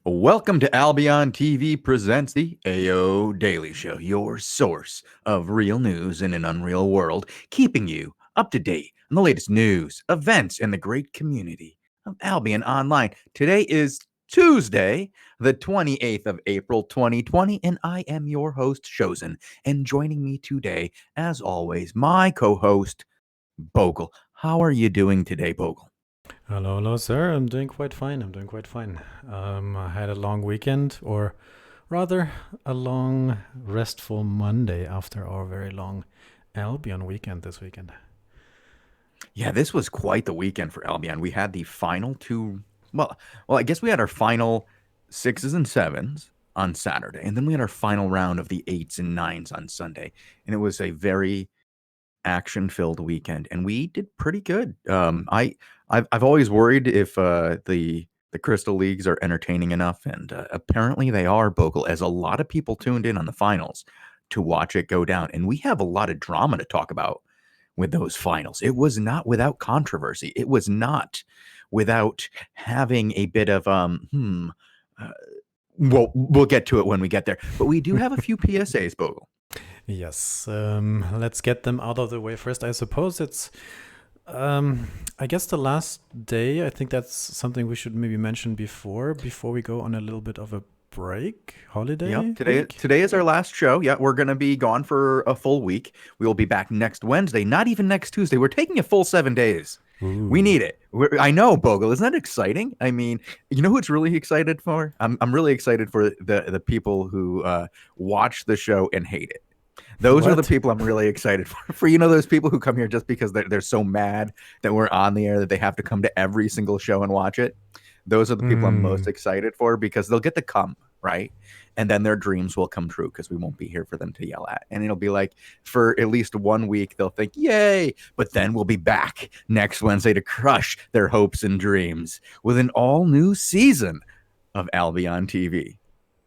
Welcome to Albion TV presents the AO Daily Show, your source of real news in an unreal world, keeping you up to date on the latest news, events, and the great community of Albion Online. Today is Tuesday, the 28th of April, 2020, and I am your host, Shozen. And joining me today, as always, my co-host, Bogul. How are you doing today, Bogul? Hello, sir. I'm doing quite fine. I had a long weekend, or rather, a long, restful Monday after our very long Albion weekend this weekend. Yeah, this was quite the weekend for Albion. We had the final two. I guess we had our final sixes and sevens on Saturday, and then we had our final round of the eights and nines on Sunday. And it was a very action-filled weekend, and we did pretty good. I've always worried if the Crystal Leagues are entertaining enough, and apparently they are. Bogle, as a lot of people tuned in on the finals to watch it go down, and we have a lot of drama to talk about with those finals. It was not without controversy. It was not without having a bit of uh, we'll get to it when we get there. But we do have a few PSAs, Bogle. Yes, let's get them out of the way first. I suppose it's, I guess the last day. I think that's something we should maybe mention before we go on a little bit of a holiday. Yep. Week? Today is our last show. Yeah, we're gonna be gone for a full week. We will be back next Wednesday, not even next Tuesday. We're taking a full 7 days. We Ooh. need it. I know, Bogle. Isn't that exciting? I mean, you know who it's really excited for? I'm really excited for the people who watch the show and hate it. Those are the What? people I'm really excited for. For those people who come here just because they're so mad that we're on the air that they have to come to every single show and watch it. Those are the people I'm most Mm, excited for because they'll get to come, right? And then their dreams will come true because we won't be here for them to yell at. And it'll be like for at least 1 week, they'll think, yay. But then we'll be back next Wednesday to crush their hopes and dreams with an all new season of Albion TV.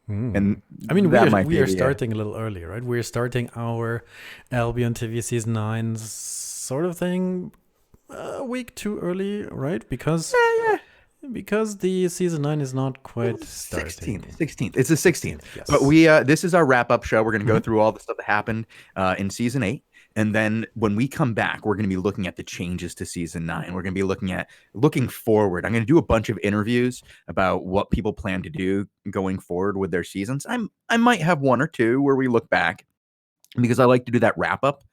mm. And I mean, we that are might we be are the starting a little early, right? We're starting our Albion TV season 9 sort of thing a week too early, right? yeah, Because the season 9 is not quite starting. 16th. It's the 16th. 16th, But yes. this is our wrap up show. We're going to go Mhm. through all the stuff that happened in season 8. And then when we come back, we're going to be looking at the changes to season 9. We're going to be looking forward. I'm going to do a bunch of interviews about what people plan to do going forward with their seasons. I might have one or two where we look back because I like to do that wrap up,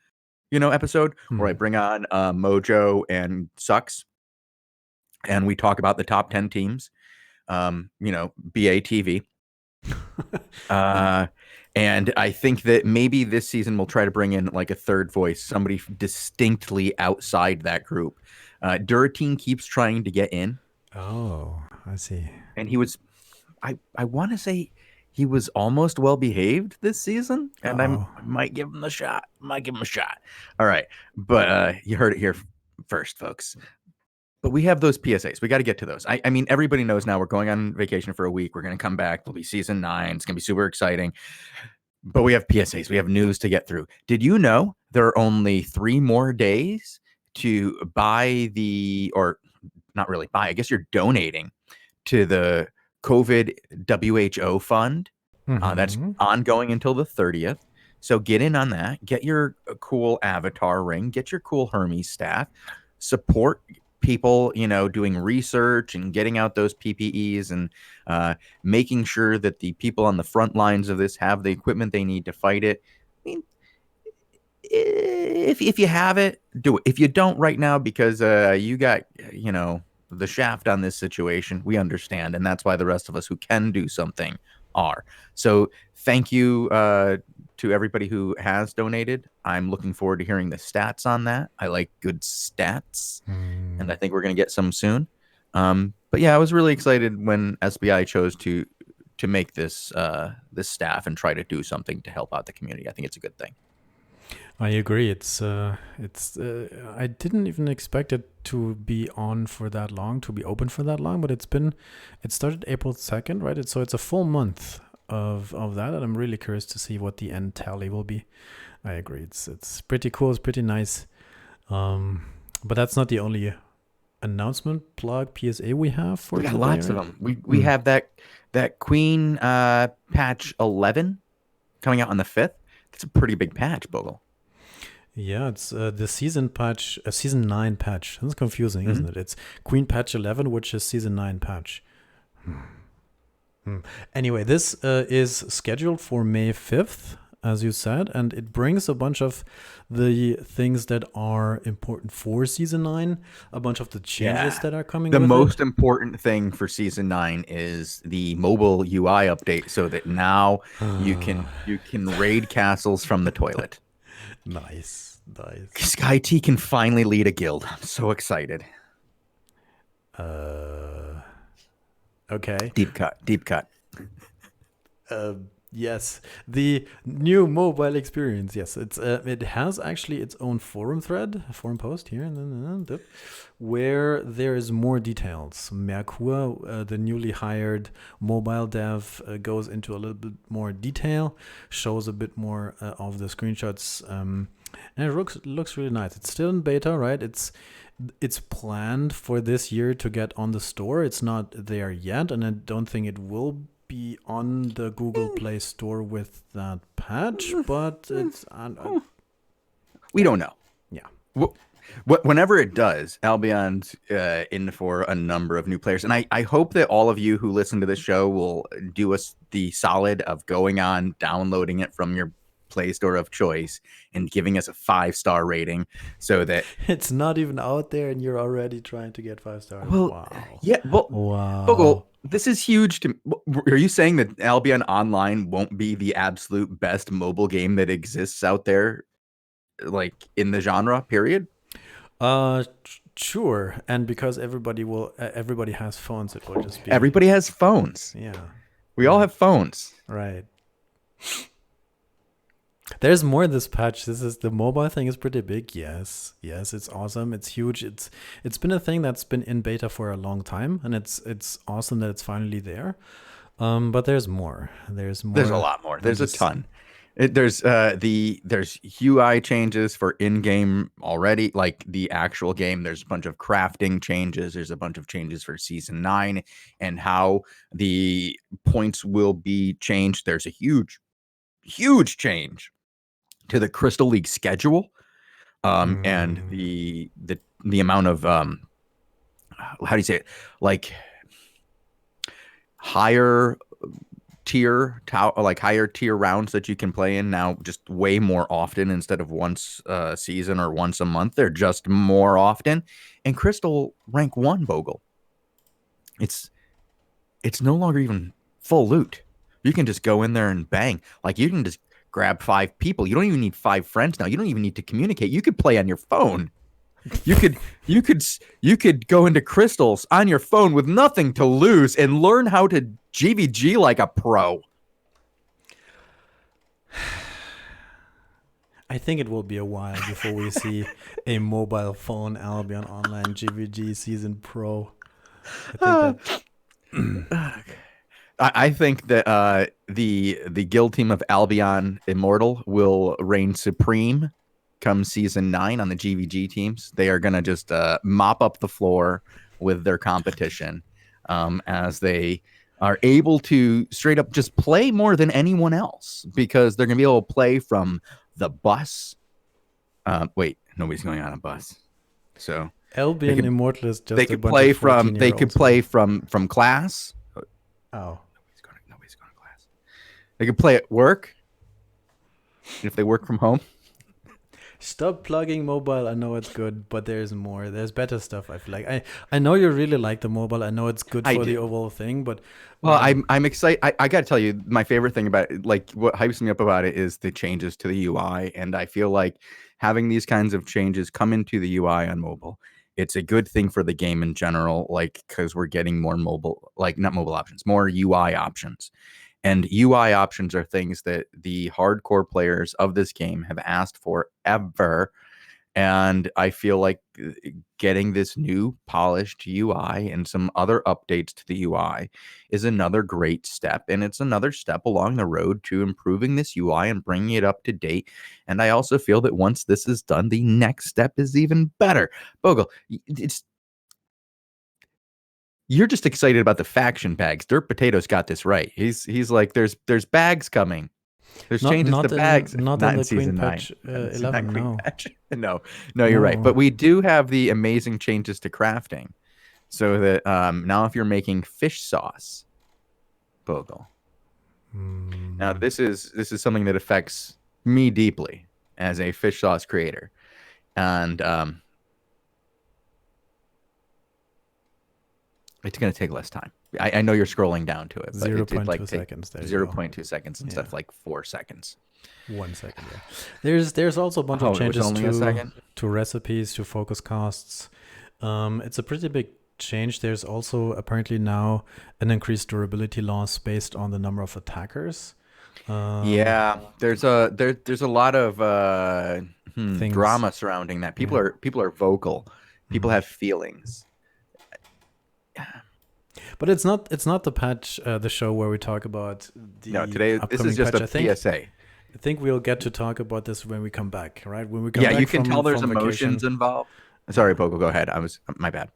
episode where I Mhm. bring on Mojo and Sucks and we talk about the top 10 teams, BATV. Yeah. Uh, and I think that maybe this season we'll try to bring in like a third voice, somebody distinctly outside that group. W13 keeps trying to get in, Oh, I see. and I want to say he was almost well behaved this season, and Uh-oh. I might give him the shot. Might give him a shot. All right, but you heard it here first, folks. But we have those PSAs. We got to get to those. I mean, everybody knows now we're going on vacation for a week. We're going to come back. There'll be season 9. It's going to be super exciting. But we have PSAs. We have news to get through. Did you know there are only 3 more days to buy or not really buy, I guess you're donating to the COVID WHO fund that's Mm-hmm. ongoing until the 30th. So get in on that. Get your cool avatar ring. Get your cool Hermes staff. Support people, doing research and getting out those PPEs and making sure that the people on the front lines of this have the equipment they need to fight it. I mean, if you have it, do it. If you don't right now because you got, the shaft on this situation, we understand. And that's why the rest of us who can do something are. So thank you to everybody who has donated. I'm looking forward to hearing the stats on that. I like good stats, and I Mm. think we're going to get some soon. But yeah, I was really excited when SBI chose to make this staff and try to do something to help out the community. I think it's a good thing. I agree. It's. I didn't even expect it to be on for that long, to be open for that long. But it started April 2nd, right? So it's a full month of that, and I'm really curious to see what the end tally will be. I agree. It's pretty cool. It's pretty nice. Um, but that's not the only announcement plug PSA we have for We got today, lots of right? them. We Mm. have that. That Queen patch 11 coming out on the 5th. That's a pretty big patch, Bogle. Yeah, it's the season patch, season 9 patch. That's confusing, Mm-hmm. isn't it? It's Queen patch 11, which is season 9 patch. Anyway, this is scheduled for May 5th, as you said, and it brings a bunch of the things that are important for season 9, a bunch of the changes Yeah. that are coming The with it. most important thing for season 9 is the mobile UI update so that now you can raid castles from the toilet. Nice, nice. Sky T can finally lead a guild. I'm so excited. Uh, okay. Deep cut, deep cut. Uh, yes, the new mobile experience. Yes, it has actually its own forum thread, forum post here, where there is more details. Merkur, the newly hired mobile dev, goes into a little bit more detail, shows a bit more of the screenshots, and it looks really nice. It's still in beta, right? It's planned for this year to get on the store. It's not there yet, and I don't think it will be on the Google Play Store with that patch, but it's We don't know. yeah. Whenever it does, Albion's in for a number of new players. And I hope that all of you who listen to this show will do us the solid of going on, downloading it from your Play Store of choice, and giving us a 5-star rating so that. It's not even out there and you're already trying to get 5 stars. Well, Wow. yeah, well, Wow. Bogle, this is huge to. Are you saying that Albion Online won't be the absolute best mobile game that exists out there, like in the genre? Period. Sure. And because everybody has phones, it will just be Everybody has phones. yeah. We all have phones. Right. There's more in this patch. This is the mobile thing is pretty big. Yes, yes, it's awesome. It's huge. It's been a thing that's been in beta for a long time, and it's awesome that it's finally there. But there's more. There's more. There's a lot more. There's a just- ton. There's UI changes for in-game already, like the actual game. There's a bunch of crafting changes. There's a bunch of changes for season 9 and how the points will be changed. There's a huge change to the Crystal League schedule, and the amount of how do you say it, like higher higher tier rounds that you can play in now, just way more often instead of once a season or once a month. They're just more often. And Crystal rank 1, Bogle. It's no longer even full loot. You can just go in there and bang. Like you can just grab 5 people. You don't even need 5 friends now. You don't even need to communicate. You could play on your phone. You could go into Crystals on your phone with nothing to lose and learn how to GVG like a pro. I think it will be a while before we see a mobile phone Albion Online GVG Season Pro. I think that I think that the guild team of Albion Immortal will reign supreme come season 9 on the GVG teams. They are gonna just mop up the floor with their competition as they are able to straight up just play more than anyone else because they're gonna be able to play from the bus. Wait, nobody's going on a bus, so Albion Immortal is just they could play from from class. Oh. Nobody's going to class. They could play at work if they work from home. Stop plugging mobile. I know it's good, but there's more. There's better stuff. I feel like I know you really like the mobile. I know it's good for the overall thing, but well, I'm excited. I got to tell you, my favorite thing about it, like what hypes me up about it, is the changes to the UI, and I feel like having these kinds of changes come into the UI on mobile, it's a good thing for the game in general, like because we're getting more mobile, like not mobile options, more UI options. And UI options are things that the hardcore players of this game have asked for ever. And I feel like getting this new polished UI and some other updates to the UI is another great step. And it's another step along the road to improving this UI and bringing it up to date. And I also feel that once this is done, the next step is even better. Bogle, You're just excited about the faction bags. Dirt Potato's got this right. He's like, there's bags coming. There's Not changes to not in bags. not in Not in the Queen season 9. Patch Not 11. Queen No, Patch. No, no, you're right. no. But we do have the amazing changes to crafting. So that now if you're making fish sauce, Bogle. Now Hmm. this is something that affects me deeply as a fish sauce creator. And it's going to take less time. I know you're scrolling down to it, but it like 0.2 take seconds. There you go. 0.2 seconds instead Yeah. of like 4 seconds. 1 second. Yeah. There's also a bunch of Oh, it was changes only a second? to recipes, to focus costs. It's a pretty big change. There's also apparently now an increased durability loss based on the number of attackers. Um, Yeah, there's a lot of things. drama surrounding that. People Yeah. are vocal. People Mhm. have feelings. But it's not the patch, the show where we talk about No, the today this is upcoming just patch. a I think PSA. I think we'll get to talk about this when we come back, right? When we come Yeah, you back can tell there's from vacation. emotions involved. Sorry, Yeah. Bogle, go ahead. I was my bad.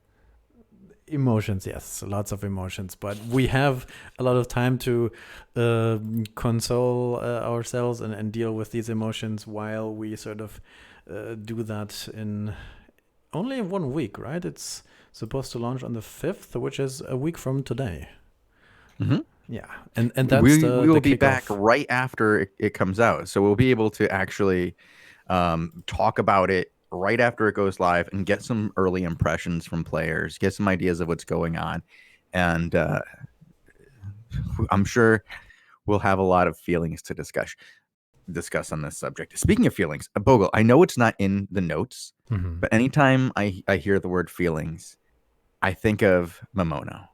Emotions, yes, lots of emotions, but we have a lot of time to console ourselves and deal with these emotions while we sort of do that in only 1 week, right? It's supposed to launch on the 5th, which is a week from today. Hmm. Yeah, and that's We the will be back kickoff. right after it comes out, so we'll be able to actually talk about it right after it goes live and get some early impressions from players, get some ideas of what's going on, and I'm sure we'll have a lot of feelings to discuss on this subject. Speaking of feelings, Bogle, I know it's not in the notes, Hmm. but anytime I hear the word feelings, I think of Momono.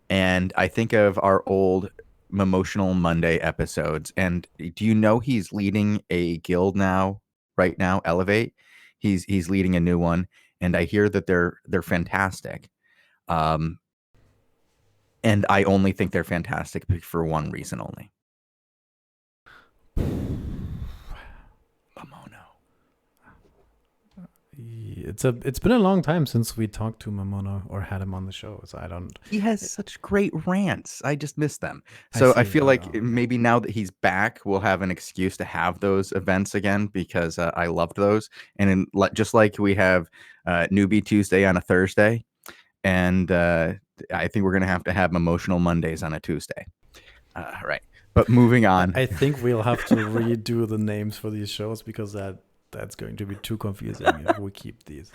And I think of our old Emotional Monday episodes. And do you know he's leading a guild now, right now, Elevate? He's leading a new one, and I hear that they're fantastic. Um, and I only think they're fantastic for one reason only. Momono. It's been a long time since we talked to Mamono or had him on the show, so I don't. He has such great rants. I just miss them. I So I see. feel like Yeah. maybe now that he's back, we'll have an excuse to have those events again because I loved those. And just like we have Newbie Tuesday on a Thursday, and I think we're gonna have to have Emotional Mondays on a Tuesday. Right. But moving on. I think we'll have to redo the names for these shows because that's going to be too confusing if we keep these.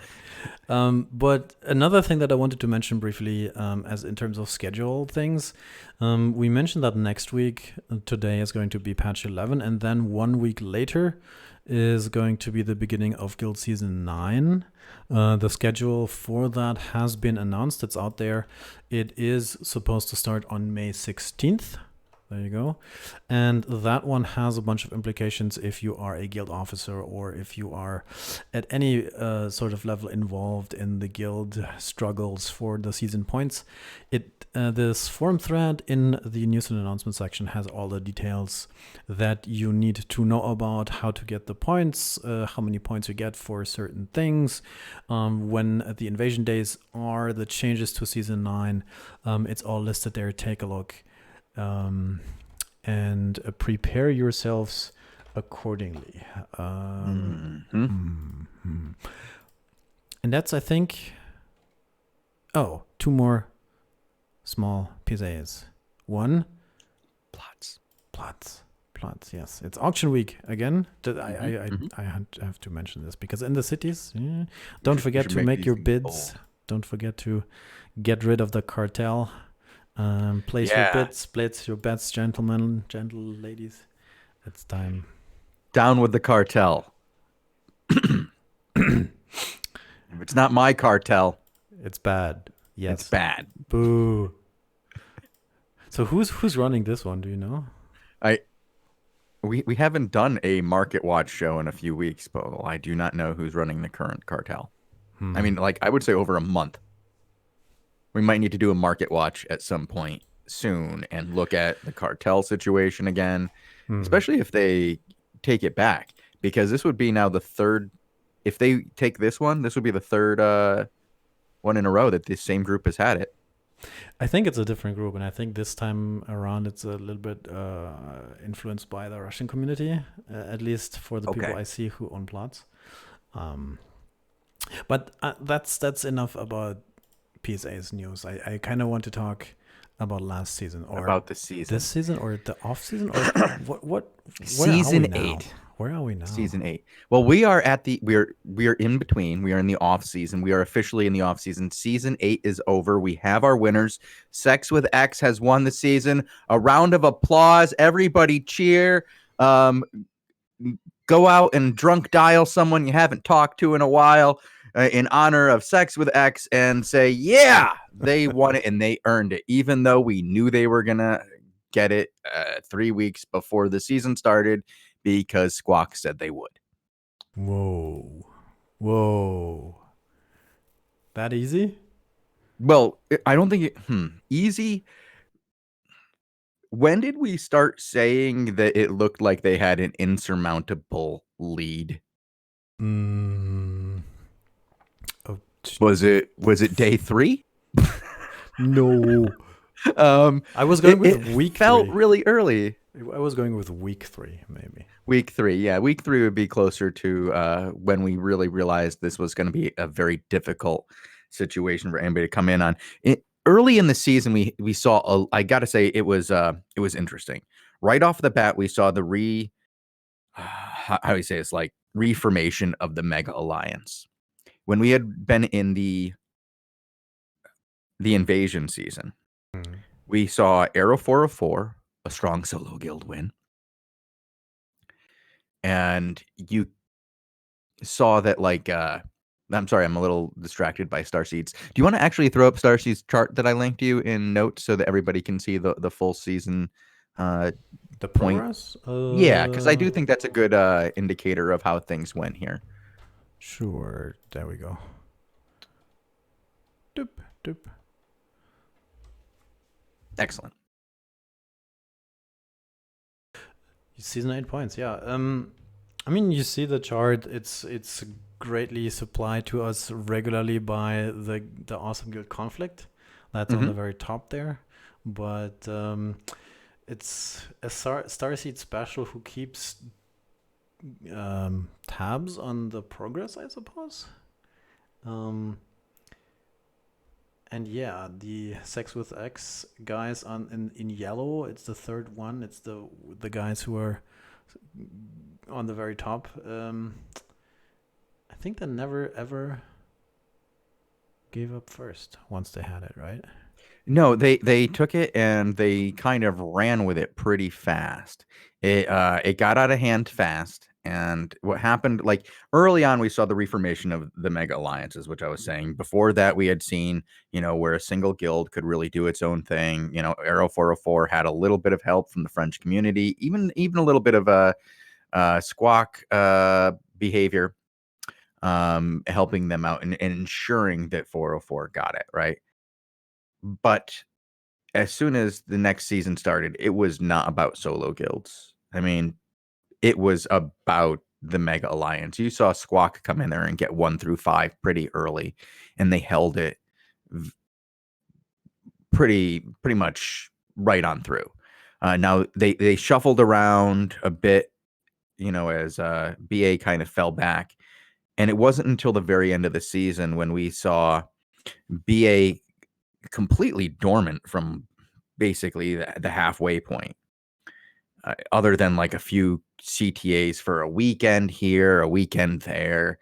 But another thing that I wanted to mention briefly, as in terms of schedule things, we mentioned that next week, today is going to be patch 11, and then 1 week later is going to be the beginning of Guild Season 9. The schedule for that has been announced. It's out there. It is supposed to start on May 16th. There you go. And that one has a bunch of implications if you are a guild officer or if you are at any sort of level involved in the guild struggles for the season points. This forum thread in the news and announcement section has all the details that you need to know about how to get the points, how many points you get for certain things, when the invasion days are, the changes to season 9. It's all listed there. Take a look. And prepare yourselves accordingly. Mhm. And that's, I think, two more small PSAs. One, Plots. plots. Yes, it's auction week again. Mhm. I have to mention this because in the cities, don't forget to make these your things bids. bold. Don't forget to get rid of the cartel. Place Yeah. your bets, gentlemen, gentle ladies. It's time. Down with the cartel. If it's not my cartel, It's bad. it's Yes. bad. Boo. So who's running this one? Do you know? I we haven't done a Market Watch show in a few weeks, Bogle. I do not know who's running the current cartel. I Hmm. mean, like I would say over a month. We might need to do a Market Watch at some point soon and look at the cartel situation again, Hmm. especially if they take it back, because this would be now the third. If they take this one, this would be the third one in a row that this same group has had it. I think it's a different group, and I think this time around it's a little bit influenced by the Russian community, at least for the people Okay. I see who own plots. Um, but that's enough about PSA's news. I kind of want to talk about last season or About the this season. season or the off season or what where are we Season now? 8. Where are we now? Season 8. Well, we are in between. We are in the off season. We are officially in the off season. Season 8 is over. We have our winners. Sex with X has won the season. A round of applause. Everybody cheer. Um, Go out and drunk dial someone you haven't talked to in a while in honor of Sex with X and say, yeah, they won it and they earned it, even though we knew they were going to get it 3 weeks before the season started because Squawk said they would. Whoa, whoa, that easy? Well, I don't think easy. When did we start saying that it looked like they had an insurmountable lead? Mm, oh, Was it day 3? no. Um, I was going it, with it week felt 3. really early. I was going with week 3, maybe. Week 3, yeah, week 3 would be closer to when we really realized this was going to be a very difficult situation for anybody to come in on. Early in the season, we saw I got to say it was interesting. Right off the bat, we saw the how do you say it's like reformation of the Mega Alliance. When we had been in the invasion season, Mm. we saw Arrow 404, a strong solo guild win, and you saw that I'm sorry, I'm a little distracted by Starseeds. Do you want to actually throw up Starseeds chart that I linked you in notes so that everybody can see the full season uh The point? progress? Yeah, because I do think that's a good indicator of how things went here. Sure. There we go. Doop, doop. Excellent. Season 8 points, yeah. I mean, you see the chart. It's greatly supplied to us regularly by the Awesome Guild conflict. That's on the Hmm. very top there. But it's a Starseed special who keeps tabs on the progress, I suppose. Um, and yeah, the Sex with X guys in yellow. It's the third one. It's the guys who are on the very top. I think they never ever gave up first once they had it, right? No, they took it and they kind of ran with it pretty fast. It got out of hand fast. And what happened, like early on, we saw the reformation of the mega alliances, which I was saying. Before that, we had seen, where a single guild could really do its own thing. Arrow 404 had a little bit of help from the French community, even a little bit of a squawk behavior, helping them out and ensuring that 404 got it right. But as soon as the next season started, it was not about solo guilds. I mean, it was about the Mega Alliance. You saw Squawk come in there and get 1 through 5 pretty early, and they held it pretty much right on through. Now they shuffled around a bit, as BA kind of fell back, and it wasn't until the very end of the season when we saw BA completely dormant from basically the halfway point. Other than like a few CTAs for a weekend here, a weekend there,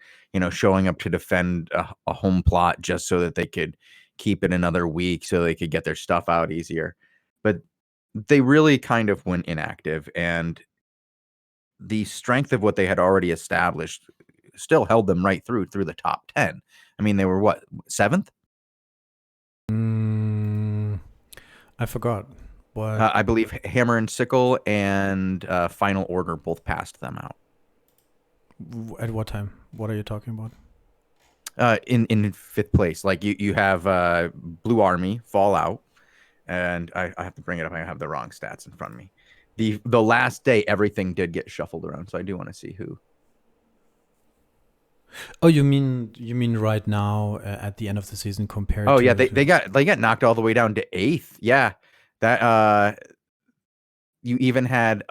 showing up to defend a home plot just so that they could keep it another week so they could get their stuff out easier. But they really kind of went inactive, and the strength of what they had already established still held them right through the top 10. I mean, they were what, 7th? Mm, I forgot. What I believe Hammer and Sickle and Final Order both passed them out. at what time? What are you talking about? In 5th place, like you have Blue Army Fallout, and I have to bring it up. I have the wrong stats in front of me. The last day, everything did get shuffled around, so I do want to see who. Oh, you mean right now at the end of the season compared Oh yeah, to they got knocked all the way down to 8th. Yeah. That you even had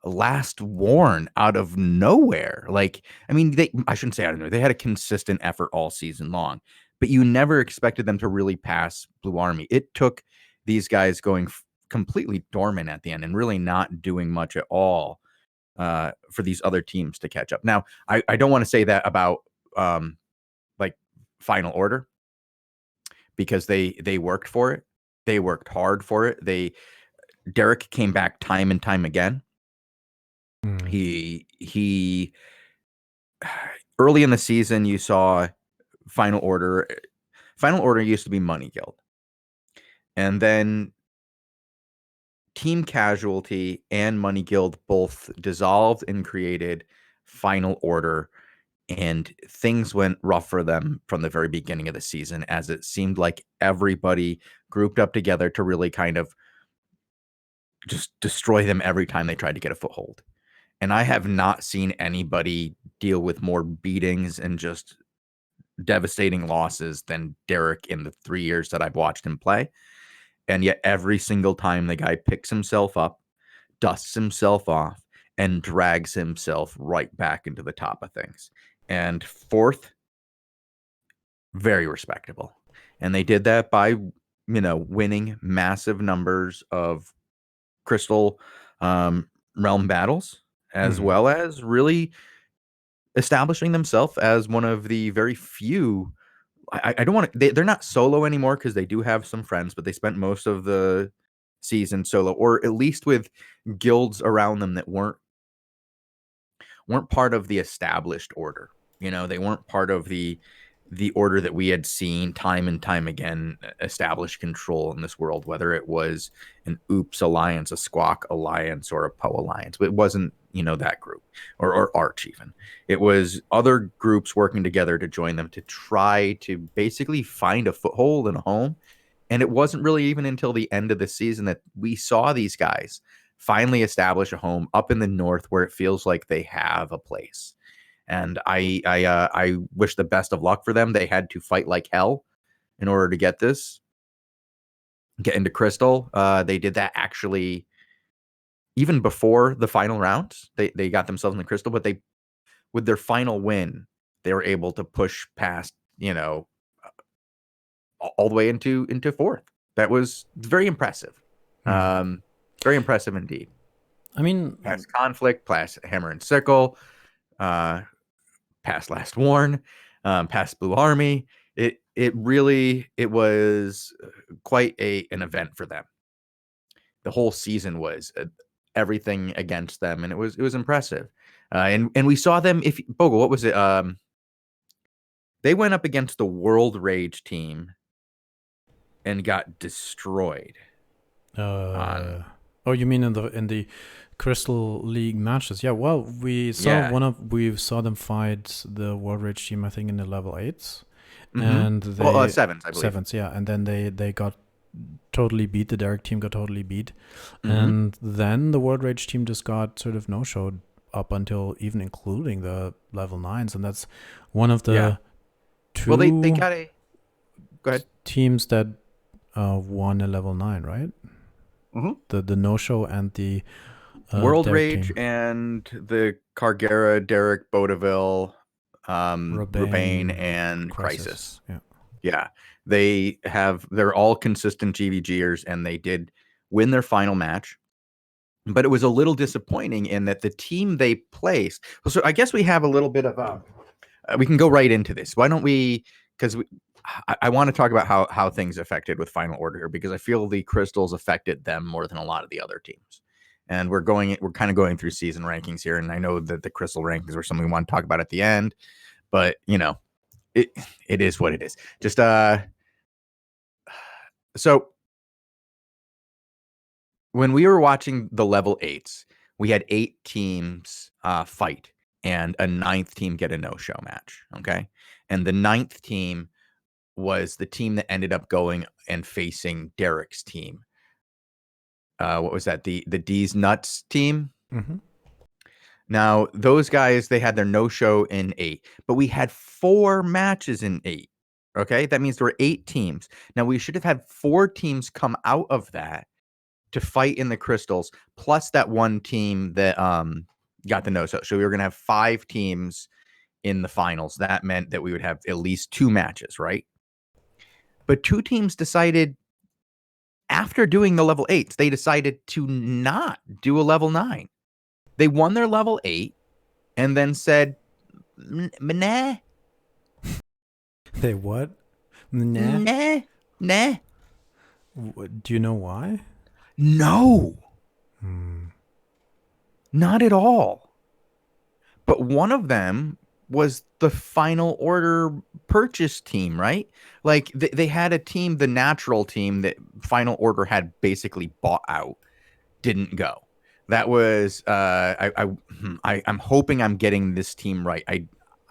Last Warn out of nowhere. Like, I mean, I shouldn't say out of nowhere. They had a consistent effort all season long, but you never expected them to really pass Blue Army. It took these guys going completely dormant at the end and really not doing much at all for these other teams to catch up. Now, I don't want to say that about um, like Final Order because they worked for it. They worked hard for it. Derek came back time and time again. Mm, He early in the season you saw Final Order. Final Order used to be Money Guild, and then Team Casualty and Money Guild both dissolved and created Final Order, and things went rough for them from the very beginning of the season, as it seemed like everybody grouped up together to really kind of just destroy them every time they tried to get a foothold. And I have not seen anybody deal with more beatings and just devastating losses than Derek in the 3 years that I've watched him play. And yet, every single time the guy picks himself up, dusts himself off, and drags himself right back into the top of things. And fourth, very respectable. And they did that by, winning massive numbers of crystal realm battles, as mm, well as really establishing themselves as one of the very few. I don't want to. They're not solo anymore because they do have some friends, but they spent most of the season solo, or at least with guilds around them that weren't part of the established order. They weren't part of the order that we had seen time and time again establish control in this world, whether it was an Oops alliance, a Squawk alliance, or a Poe alliance. It wasn't, that group or Arch even. It was other groups working together to join them to try to basically find a foothold and a home. And it wasn't really even until the end of the season that we saw these guys finally establish a home up in the north where it feels like they have a place. And I wish the best of luck for them. They had to fight like hell in order to get into Crystal. They did that actually even before the final rounds. They got themselves in the Crystal, but they with their final win, they were able to push past, all the way into fourth. That was very impressive. mm. Um, very impressive indeed. I mean, Past Conflict, past Hammer and Sickle, uh, past Last Warn, past Blue Army. It was quite an event for them. The whole season was everything against them, and it was impressive. And we saw them. If Bogle, what was it? They went up against the World Rage team and got destroyed on. uh, oh, you mean in the Crystal League matches? Yeah. Well, Yeah. we saw them fight the World Rage team. I think in the level 8s, Mm-hmm. and Well, they sevens, I believe. sevens. Yeah, and then they got totally beat. The Derek team got totally beat, Mm-hmm. and then the World Rage team just got sort of no showed up until even including the level 9s, and that's one of Yeah. the Well, they two got a. Go ahead. teams that won a level 9, right? Mm-hmm. The no show and the World Derek Rage team, and the Cargera, Derek, Bodeville, Rubane, Robane, and Crisis. Crisis. Yeah. Yeah, they're all consistent GVGers, and they did win their final match. But it was a little disappointing in that the team they placed. So I guess we have a little bit of we can go right into this. Why don't we? Because I want to talk about how things affected with Final Order here, because I feel the crystals affected them more than a lot of the other teams. And we're kind of going through season rankings here, and I know that the crystal rankings are something we want to talk about at the end, but it it is what it is. Just so when we were watching the level 8s, we had 8 teams fight and a ninth team get a no-show match. Okay. And the ninth team was the team that ended up going and facing Derek's team. What was that? The D's Nuts team? Mm-hmm. Now, those guys, they had their no-show in 8, but we had 4 matches in 8. Okay? That means there were 8 teams. Now, we should have had 4 teams come out of that to fight in the crystals, plus that one team that got the no-show. So we were going to have 5 teams in the finals. That meant that we would have at least 2 matches, right? But 2 teams decided after doing the level 8s, they decided to not do a level 9. They won their level 8 and then said, nah, They what? Nah. nah. Do you know why? No, not at all. But one of them was the final order purchase team, right? Like they had a team, the natural team that final order had basically bought out, didn't go. That was I'm hoping I'm getting this team right.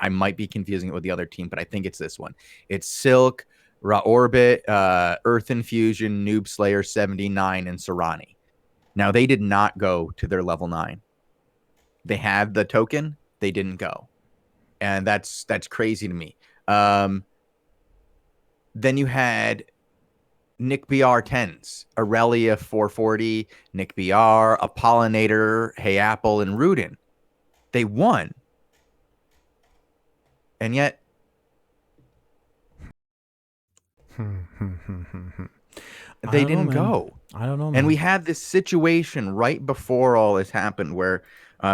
I might be confusing it with the other team, but I think it's this one. It's Silk, Ra Orbit, Earth Infusion, Noob Slayer 79, and Serani. Now they did not go to their level 9. They had the token, they didn't go. And that's crazy to me. Then you had Nick BR 10s, Aurelia 440, Nick BR, Apollinator, Hey Apple, and Rudin. They won. And yet they didn't go. I don't know, man. And we had this situation right before all this happened where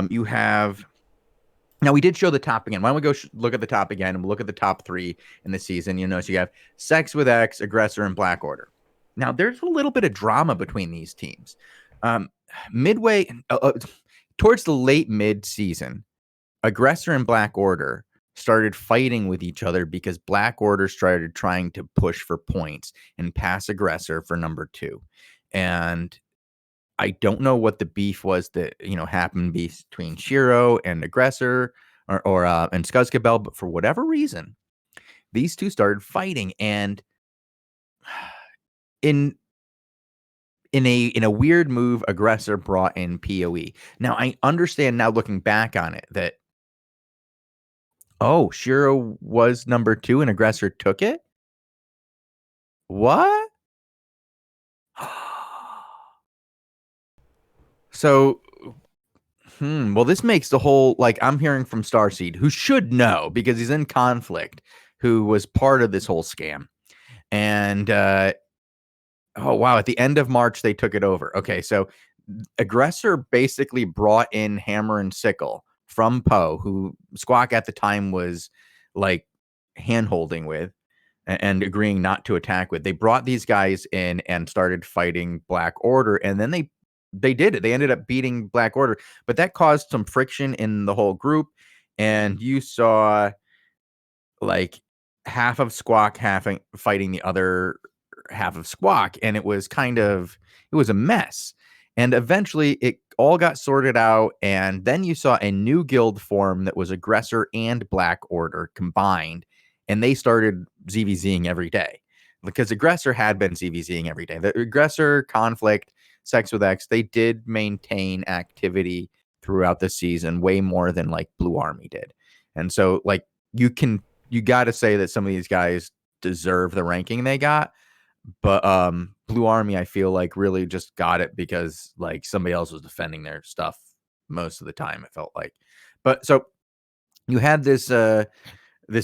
you have. Now, we did show the top again. Why don't we go look at the top again and we'll look at the top 3 in the season? You know, so you have Sex with X, Aggressor, and Black Order. Now, there's a little bit of drama between these teams. Midway, towards the late mid-season, Aggressor and Black Order started fighting with each other because Black Order started trying to push for points and pass Aggressor for number 2. And I don't know what the beef was that, happened between Shiro and Aggressor or and Skuzkabel, but for whatever reason, these two started fighting. And in a weird move, Aggressor brought in PoE. Now, I understand now looking back on it that, Shiro was number 2 and Aggressor took it? What? So, well, this makes the whole, I'm hearing from Starseed, who should know because he's in conflict, who was part of this whole scam. And, oh, wow, at the end of March, they took it over. Okay, so Aggressor basically brought in Hammer and Sickle from Poe, who Squawk at the time was, hand-holding with and agreeing not to attack with. They brought these guys in and started fighting Black Order, and then they did it. They ended up beating Black Order, but that caused some friction in the whole group. And you saw half of Squawk fighting the other half of Squawk, and it was a mess. And eventually it all got sorted out. And then you saw a new guild form that was Aggressor and Black Order combined, and they started ZVZing every day because Aggressor had been ZVZing every day. The Aggressor conflict, Sex with X, they did maintain activity throughout the season way more than Blue Army did. And so you got to say that some of these guys deserve the ranking they got, but Blue Army, I feel really just got it because somebody else was defending their stuff most of the time, it felt like. But so you had this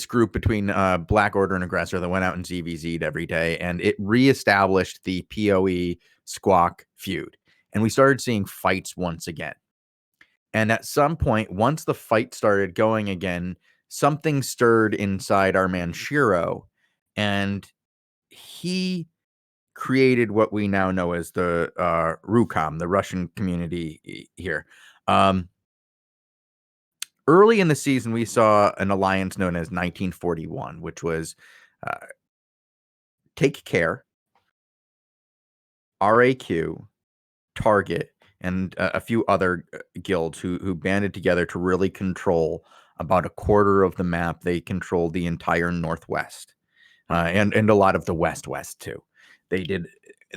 group between Black Order and Aggressor that went out and ZVZ'd every day, and it reestablished the PoE Squawk feud. And we started seeing fights once again. And at some point, once the fight started going again, something stirred inside our man Shiro, and he created what we now know as the RUCOM, the Russian community here. Early in the season, we saw an alliance known as 1941, which was Take Care, RAQ, Target, and a few other guilds who banded together to really control about a quarter of the map. They controlled the entire Northwest and a lot of the West too. They did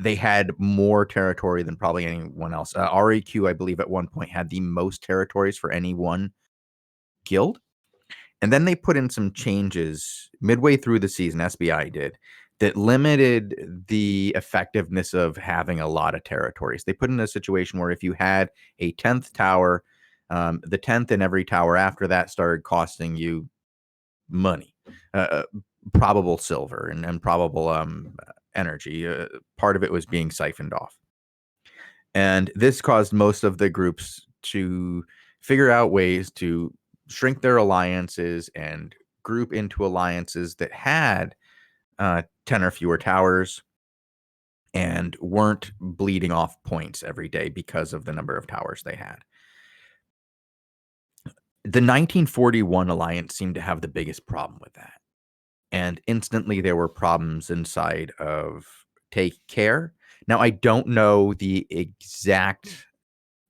they had more territory than probably anyone else. RAQ, I believe, at one point had the most territories for any one guild. And then they put in some changes midway through the season, SBI did, that limited the effectiveness of having a lot of territories. They put in a situation where if you had a 10th tower, the 10th in every tower after that started costing you money, probable silver and probable energy. Part of it was being siphoned off. And this caused most of the groups to figure out ways to shrink their alliances and group into alliances that had 10 or fewer towers and weren't bleeding off points every day because of the number of towers they had. The 1941 alliance seemed to have the biggest problem with that. And instantly there were problems inside of Take Care. Now, I don't know the exact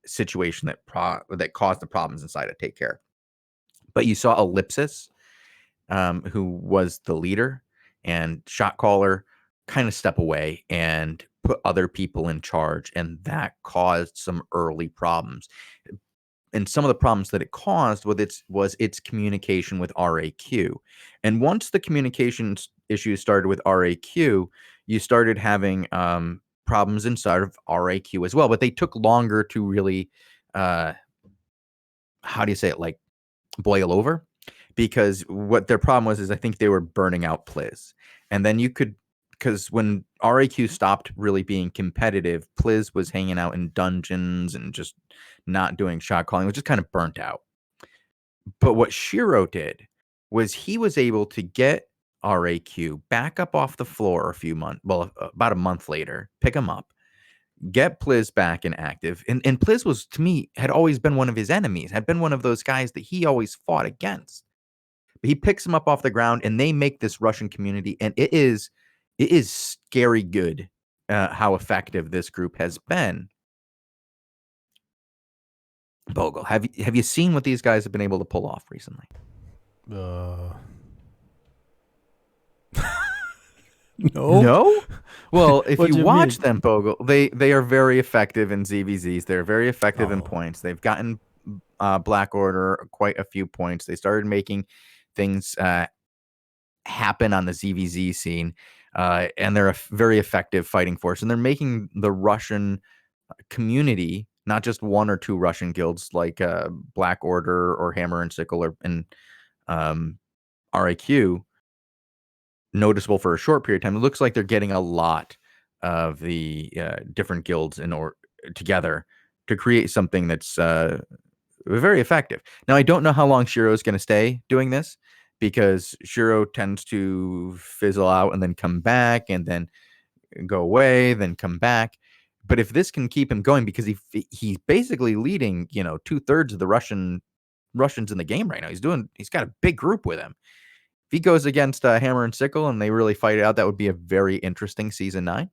situation that caused the problems inside of Take Care, but you saw Ellipsis, who was the leader and shot caller, kind of step away and put other people in charge, and that caused some early problems. And some of the problems that it caused was its communication with RAQ. And once the communication issues started with RAQ, you started having problems inside of RAQ as well. But they took longer to really, how do you say it, like boil over? Because what their problem was is I think they were burning out Pliz. And then because when RAQ stopped really being competitive, Pliz was hanging out in dungeons and just not doing shot calling, was just kind of burnt out. But what Shiro did was he was able to get RAQ back up off the floor about a month later, pick him up, get Pliz back and active. And Pliz was, to me, had always been one of his enemies, had been one of those guys that he always fought against. But he picks him up off the ground and they make this Russian community. And it is scary good how effective this group has been. Bogul, have you seen what these guys have been able to pull off recently? No. No? Well, if What you do you watch mean? them, Bogul, they are very effective in ZVZs. They're very effective in Oh. points. They've gotten Black Order quite a few points. They started making things happen on the ZVZ scene, and they're a very effective fighting force. And they're making the Russian community, not just one or two Russian guilds like Black Order or Hammer and Sickle and RAQ, noticeable for a short period of time. It looks like they're getting a lot of the different guilds together to create something that's very effective. Now, I don't know how long Shiro is going to stay doing this because Shiro tends to fizzle out and then come back and then go away, then come back. But if this can keep him going, because he's basically leading, 2/3 of the Russians in the game right now. He's got a big group with him. If he goes against Hammer and Sickle and they really fight it out, that would be a very interesting season 9.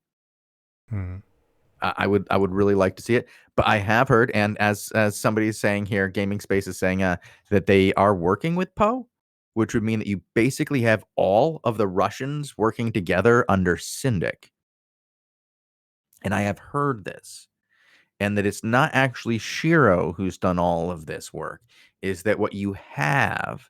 I would really like to see it. But I have heard, and as somebody's saying here, Gaming Space is saying that they are working with Poe, which would mean that you basically have all of the Russians working together under Syndic. And I have heard this, and that it's not actually Shiro who's done all of this work, is that what you have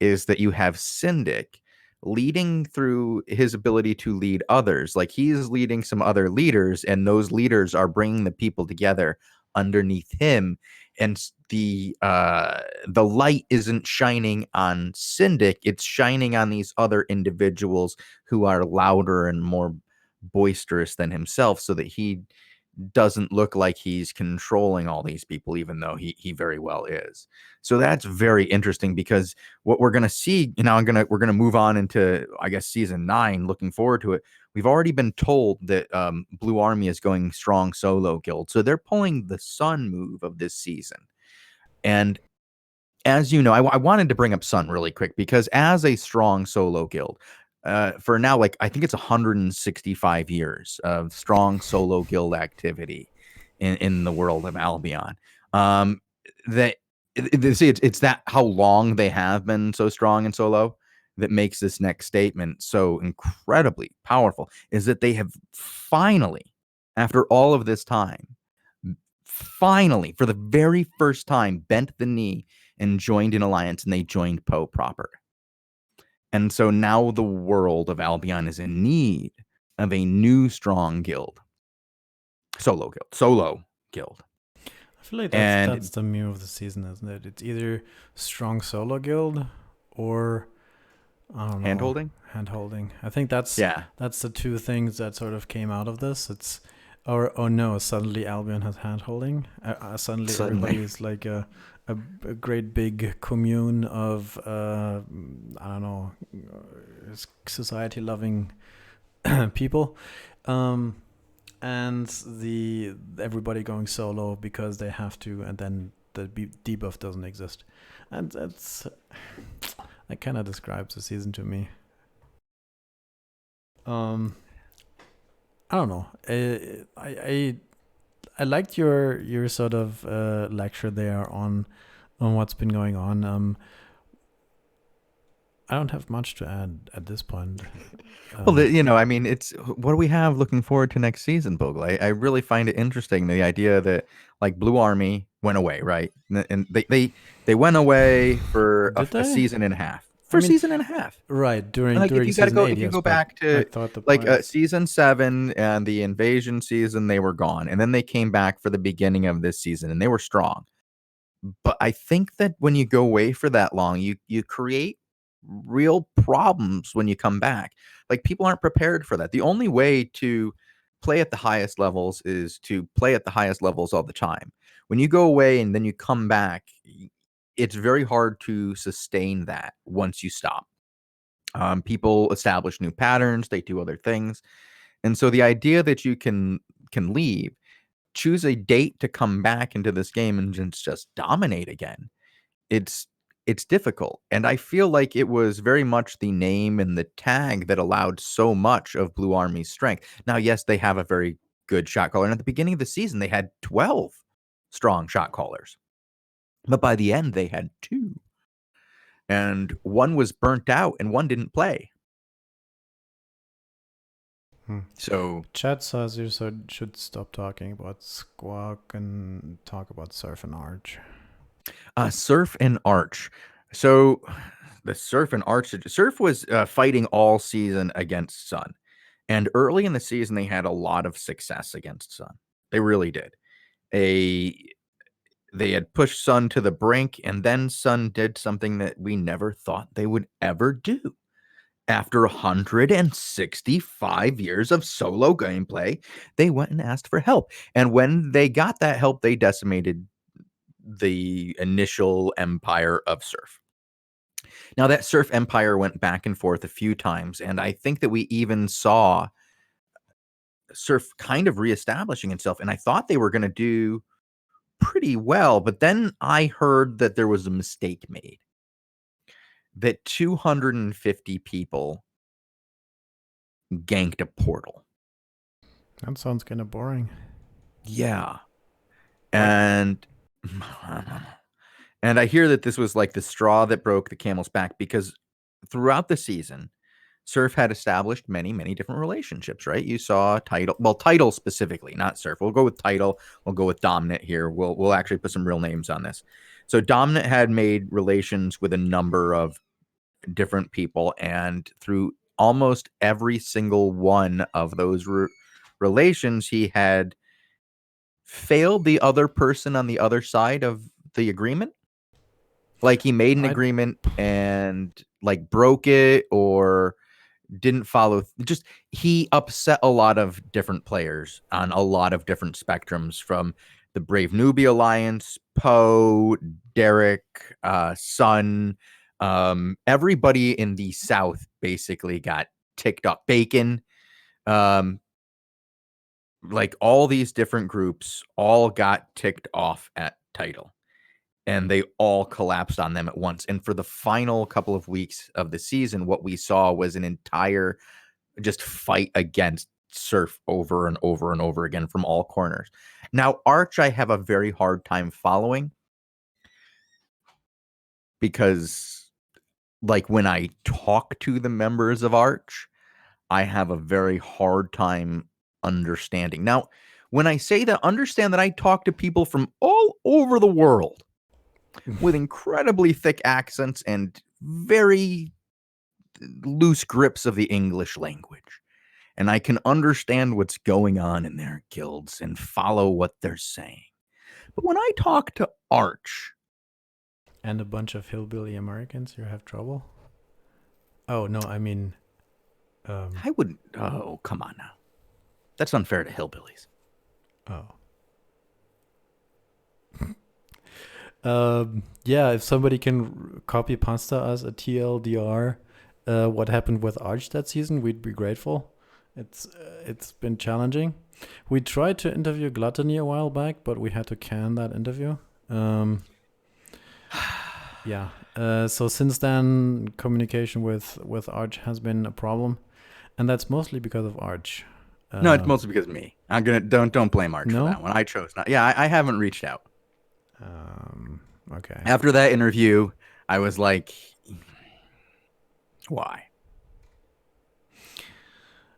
is that you have Syndic leading through his ability to lead others. Like he's leading some other leaders, and those leaders are bringing the people together underneath him. And the light isn't shining on Syndic; it's shining on these other individuals who are louder and more boisterous than himself, so that he doesn't look like he's controlling all these people, even though he very well is. So that's very interesting, because what we're going to see, we're going to move on into, I guess, season 9, looking forward to it. We've already been told that Blue Army is going strong solo guild. So they're pulling the Sun move of this season. And as you know, I wanted to bring up Sun really quick, because as a strong solo guild, for now, like I think it's 165 years of strong solo guild activity in the world of Albion. That see, it's that how long they have been so strong in solo that makes this next statement so incredibly powerful, is that they have finally after all of this time, finally, for the very first time, bent the knee and joined an alliance, and they joined Poe proper. And so now the world of Albion is in need of a new strong guild. Solo guild. I feel like that's And the meme of the season, isn't it? It's either strong solo guild or I don't know, handholding? hand holding. I think that's Yeah. the two things that sort of came out of this. It's or oh no, suddenly Albion has hand holding. Suddenly Suddenly. everybody is like a great big commune of I don't know, society loving people. Um, and the everybody going solo because they have to, and then the debuff doesn't exist, and that kind of describes the season to me. Um, I don't know. I liked your sort of lecture there on what's been going on. I don't have much to add at this point. Well, I mean, it's what do we have looking forward to next season, Bogle? I really find it interesting the idea that like Blue Army went away, right? And they went away for Did a they? season and a half. I For a mean, season and a half. right And like during season eight, if you yes, go but back I to thought the like point. season 7 and the invasion season, they were gone, and then they came back for the beginning of this season, and they were strong. But I think that when you go away for that long, you create real problems when you come back. Like people aren't prepared for that. The only way to play at the highest levels is to play at the highest levels all the time. When you go away and then you come back, it's very hard to sustain that once you stop. People establish new patterns, they do other things. And so the idea that you can leave, choose a date to come back into this game and just dominate again. It's it's difficult. And I feel like it was very much the name and the tag that allowed so much of Blue Army's strength. Now, yes, they have a very good shot caller. And at the beginning of the season, they had 12 strong shot callers. But by the end, they had 2. And one was burnt out and one didn't play. So Chat says you should stop talking about Squawk and talk about Surf and Arch. Surf and Arch. So the Surf and Arch. Surf was fighting all season against Sun. And early in the season, they had a lot of success against Sun. They really did. They had pushed Sun to the brink, and then Sun did something that we never thought they would ever do. After 165 years of solo gameplay, they went and asked for help. And when they got that help, they decimated the initial empire of Surf. Now, that Surf empire went back and forth a few times, and I think that we even saw Surf kind of reestablishing itself. And I thought they were going to do pretty well, but then I heard that there was a mistake made. That 250 people ganked a portal. That sounds kind of boring. Yeah. Like, And and I hear that this was like the straw that broke the camel's back because throughout the season, Surf had established many, many different relationships, right? You saw Title specifically, not Surf. We'll go with Title. We'll go with Dominant here. We'll actually put some real names on this. So Dominant had made relations with a number of different people, and through almost every single one of those relations, he had failed the other person on the other side of the agreement. Like he made an I agreement and like broke it or didn't follow. Just he upset a lot of different players on a lot of different spectrums, from the Brave Newbie Alliance, Poe, Derek, Sun, everybody in the South basically got ticked off. Bacon, um, like all these different groups all got ticked off at Title. And they all collapsed on them at once. And for the final couple of weeks of the season, what we saw was an entire just fight against Surf over and over and over again from all corners. Now, Arch, I have a very hard time following because, like, when I talk to the members of Arch, I have a very hard time understanding. Now, when I say that, understand that I talk to people from all over the world with incredibly thick accents and very loose grips of the English language. And I can understand what's going on in their guilds and follow what they're saying. But when I talk to Arch, And a bunch of hillbilly Americans, you have trouble? Oh, no, I mean, I wouldn't. Oh, come on now. That's unfair to hillbillies. oh. Yeah, if somebody can copy pasta us a TLDR, what happened with Arch that season, we'd be grateful. It's been challenging. We tried to interview Gluttony a while back, but we had to can that interview. Yeah. So since then, communication with Arch has been a problem, and that's mostly because of Arch. No, it's mostly because of me. I'm gonna don't blame Arch for No? that one. I chose not. Yeah, I haven't reached out. Okay. After that interview, I was like, why?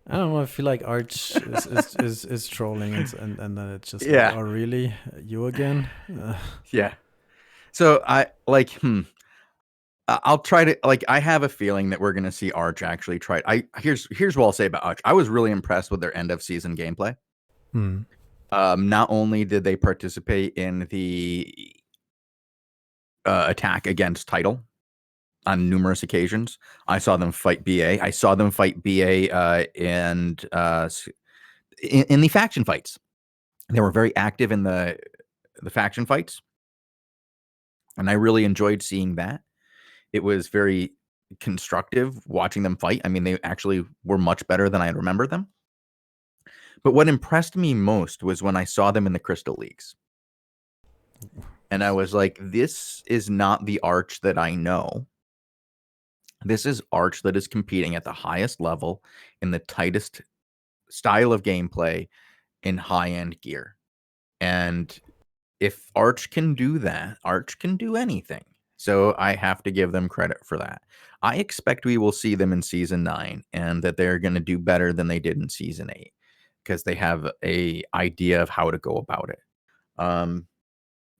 I don't know. I feel like Arch is trolling, and then it's just like, Yeah, oh really, you again? yeah. So I like, I'll try to like. I have a feeling that we're gonna see Arch actually try. Here's what I'll say about Arch. I was really impressed with their end of season gameplay. Hmm. Not only did they participate in the attack against Title on numerous occasions, I saw them fight BA. I saw them fight BA in the faction fights. They were very active in the faction fights, and I really enjoyed seeing that. It was very constructive watching them fight. I mean, they actually were much better than I remember them. But what impressed me most was when I saw them in the Crystal Leagues. And I was like, this is not the Arch that I know. This is Arch that is competing at the highest level in the tightest style of gameplay in high-end gear. And if Arch can do that, Arch can do anything. So I have to give them credit for that. I expect we will see them in season 9 and that they're going to do better than they did in season 8 because they have a idea of how to go about it.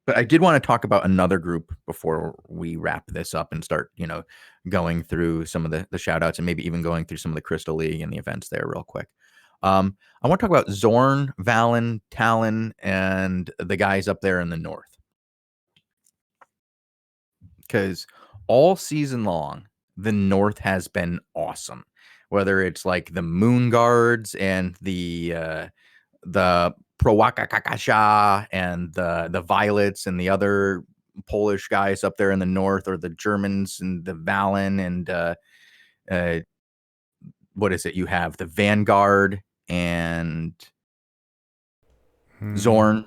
But I did want to talk about another group before we wrap this up and start, going through some of the shout outs and maybe even going through some of the Crystal League and the events there real quick. I want to talk about Zorn, Valen, Talon, and the guys up there in the north. Because all season long, the north has been awesome. Whether it's like the Moon Guards and the Prowakakakasha and the Violets and the other Polish guys up there in the north, or the Germans and the Valen and what is it? You have the Vanguard and Zorn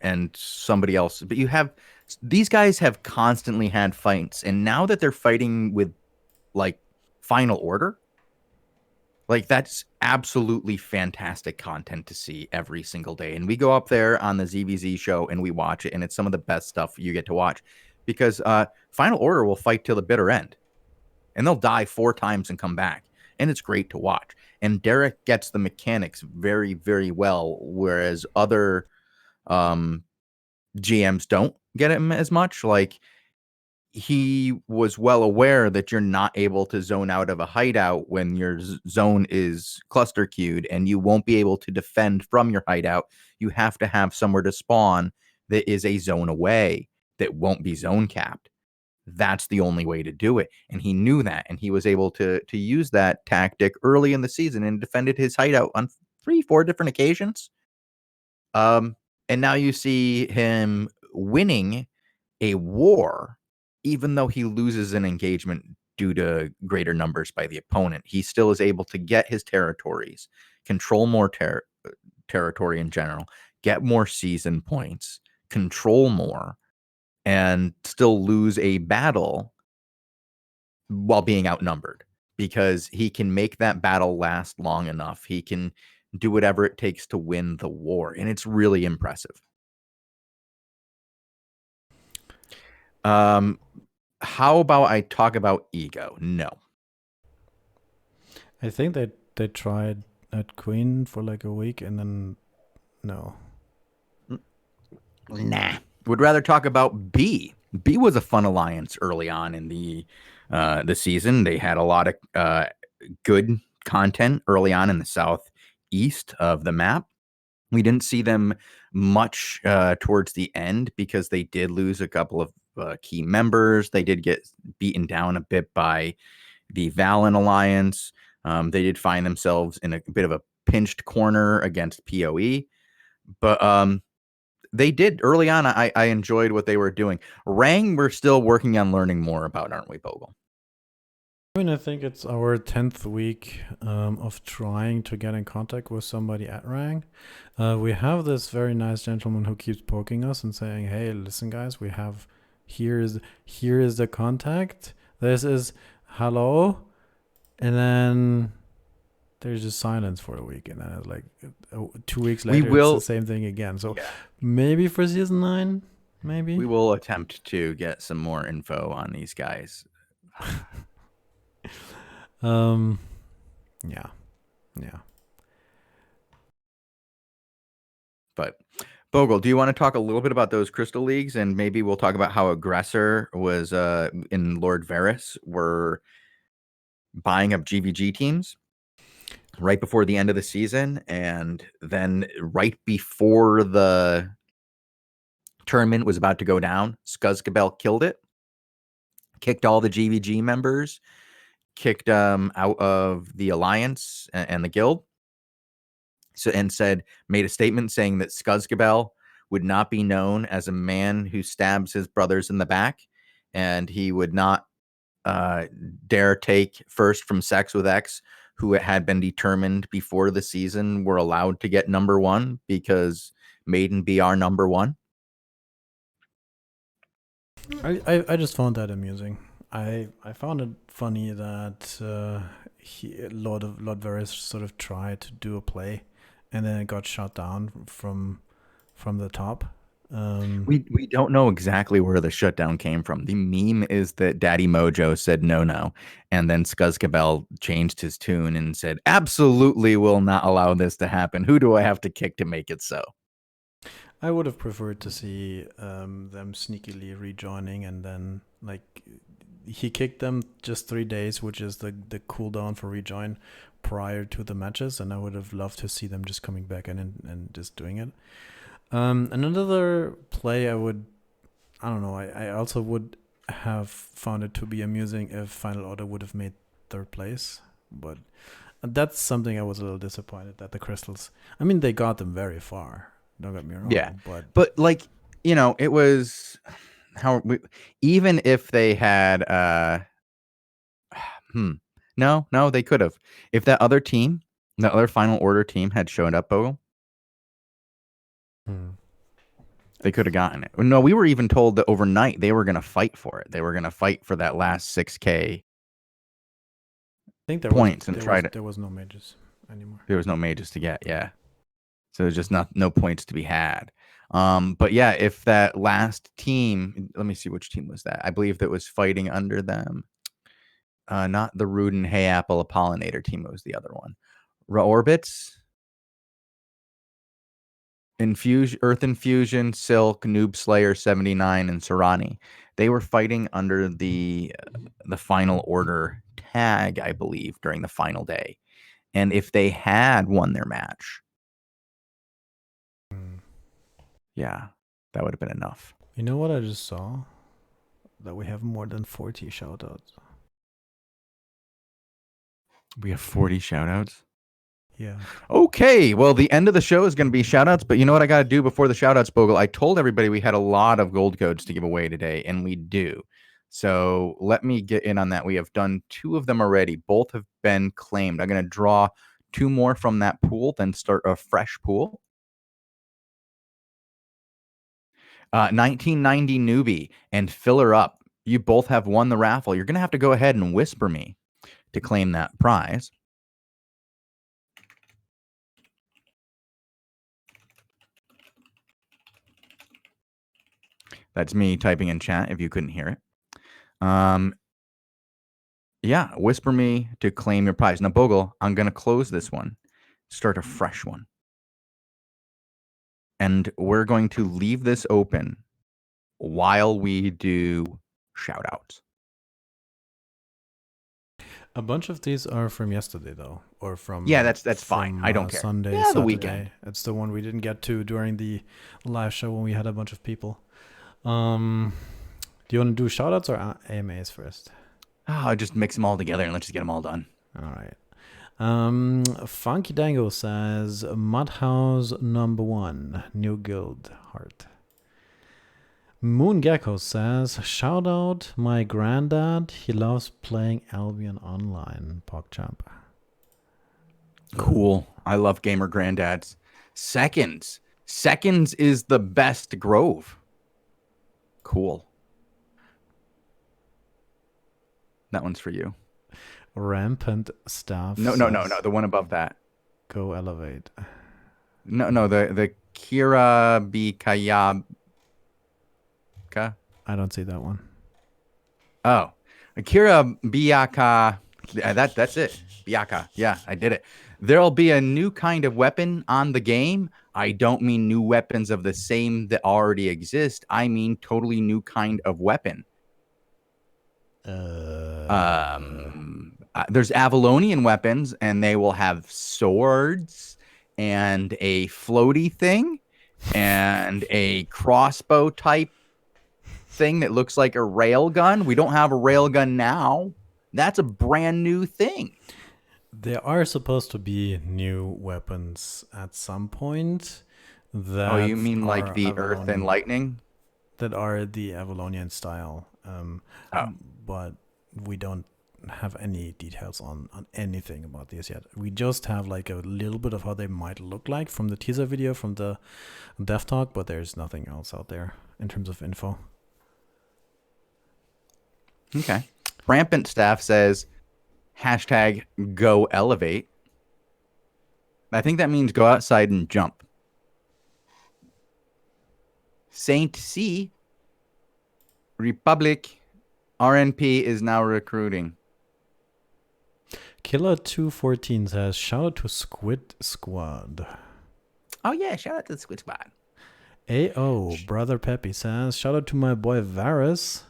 and somebody else, but you have these guys have constantly had fights, and now that they're fighting with like Final Order, like that's absolutely fantastic content to see every single day. And we go up there on the ZVZ show and we watch it, and it's some of the best stuff you get to watch because Final Order will fight till the bitter end, and they'll die 4 times and come back, and it's great to watch. And Derek gets the mechanics very, very well, whereas other GMs don't get him as much. Like, he was well aware that you're not able to zone out of a hideout when your zone is cluster queued, and you won't be able to defend from your hideout. You have to have somewhere to spawn that is a zone away that won't be zone capped. That's the only way to do it. And he knew that, and he was able to use that tactic early in the season and defended his hideout on 3-4 different occasions. And now you see him winning a war, even though he loses an engagement due to greater numbers by the opponent. He still is able to get his territories, control more territory in general, get more season points, control more, and still lose a battle while being outnumbered, because he can make that battle last long enough. He can do whatever it takes to win the war, and it's really impressive. How about I talk about ego? No. I think they tried at Queen for like a week, and then no. Nah. Would rather talk about B. B was a fun alliance early on in the season. They had a lot of good content early on in the southeast of the map. We didn't see them much towards the end because they did lose a couple of key members. They did get beaten down a bit by the Valen Alliance. They did find themselves in a bit of a pinched corner against PoE. But they did early on. I enjoyed what they were doing. Rang, we're still working on learning more about, aren't we, Bogul? I mean, I think it's our 10th week of trying to get in contact with somebody at Rang. We have this very nice gentleman who keeps poking us and saying, "Hey, listen, guys, we have here is the contact. This is hello," and then there's just silence for a week, and then it's like 2 weeks later, it's the same thing again. So maybe for season 9, maybe we will attempt to get some more info on these guys. Yeah. But Bogle, do you want to talk a little bit about those Crystal Leagues, and maybe we'll talk about how Aggressor was in Lord Varys were buying up GVG teams right before the end of the season, and then right before the tournament was about to go down, Skuzkabel killed it, kicked all the GVG members, kicked out of the alliance and the guild. So, and made a statement saying that Skuzkabel would not be known as a man who stabs his brothers in the back, and he would not dare take first from Sex with X, who had been determined before the season were allowed to get number 1 because Maiden be our number 1. I just found that amusing. I found it funny that Lord Varys sort of tried to do a play, and then it got shot down from the top. We don't know exactly where the shutdown came from. The meme is that Daddy Mojo said no, and then Skuzkabel changed his tune and said, "Absolutely will not allow this to happen. Who do I have to kick to make it so?" I would have preferred to see them sneakily rejoining, and then like he kicked them just 3 days, which is the cooldown for rejoin prior to the matches, and I would have loved to see them just coming back in and just doing it. Another play I don't know, I also would have found it to be amusing if Final Order would have made 3rd place, but that's something I was a little disappointed that the Crystals, I mean, they got them very far, don't get me wrong. Yeah, but like, it was even if they had no, they could have. If that other team, the other Final Order team had shown up, Bogle, they could have gotten it. No, we were even told that overnight they were going to fight for it. They were going to fight for that last 6K. I think points there was no mages anymore. There was no mages to get, yeah. So there's just no points to be had. But yeah, if that last team, let me see which team was that. I believe that was fighting under them. Not the Rudin Hay Apple Apollinator team. It was the other one. Raorbits, Earth Infusion, Silk, Noob Slayer 79, and Serani. They were fighting under the Final Order tag, I believe, during the final day. And if they had won their match, yeah, that would have been enough. You know what I just saw? That we have more than 40 shoutouts. We have 40 shoutouts? Yeah. Okay, well, the end of the show is going to be shoutouts, but you know what I got to do before the shoutouts, Bogle? I told everybody we had a lot of gold codes to give away today, and we do. So let me get in on that. We have done 2 of them already. Both have been claimed. I'm going to draw 2 more from that pool, then start a fresh pool. 1990 Newbie and Filler Up. You both have won the raffle. You're going to have to go ahead and whisper me to claim that prize. That's me typing in chat if you couldn't hear it. Yeah, whisper me to claim your prize. Now, Bogle, I'm going to close this one. start a fresh one. And we're going to leave this open while we do shoutouts. A bunch of these are from yesterday, though, or from Yeah, that's fine. I don't care. Sunday, Yeah, Saturday. the weekend. It's the one we didn't get to during the live show when we had a bunch of people. Do you want to do shoutouts or AMAs first? I'll just mix them all together and let's just get them all done. All right. Funky Dango says Mudhouse number 1, new guild heart. Moon Gecko says, shout out my granddad. He loves playing Albion online. PogChamp. Cool. I love gamer granddads. Seconds. Seconds is the best Grove. Cool. That one's for you. Rampant Staff. No. The one above that. Go elevate. No. The Kira Bikayab. I don't see that one. Oh, Akira Biyaka. That's it. Biyaka. Yeah, I did it. There'll be a new kind of weapon on the game. I don't mean new weapons of the same that already exist. I mean totally new kind of weapon. There's Avalonian weapons, and they will have swords and a floaty thing and a crossbow type thing that looks like a rail gun. We don't have a rail gun now. That's a brand new thing. There are supposed to be new weapons at some point. Oh, you mean like the Earth and Lightning? That are the Avalonian style. But we don't have any details on anything about this yet. We just have like a little bit of how they might look like from the teaser video from the dev talk, but there's nothing else out there in terms of info. Okay. Rampant Staff says hashtag go elevate. I think that means go outside and jump. Saint C Republic RNP is now recruiting. Killer 214 says shout out to Squid Squad. Oh yeah, shout out to the Squid Squad. AO Brother Peppy says shout out to my boy Varus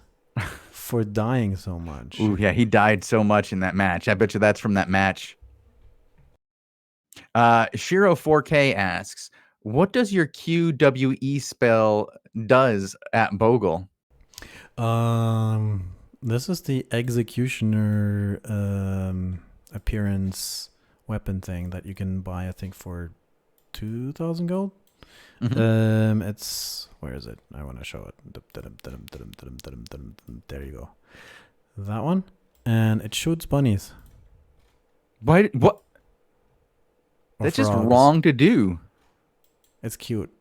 for dying so much. Ooh, yeah, he died so much in that match. I bet you that's from that match. Shiro 4K asks, what does your QWE spell does at Bogul? This is the executioner appearance weapon thing that you can buy, I think, for 2,000 gold. Mm-hmm. It's, where is it? I want to show it. There you go. That one, and it shoots bunnies. What? Or that's frogs. Just wrong to do. It's cute.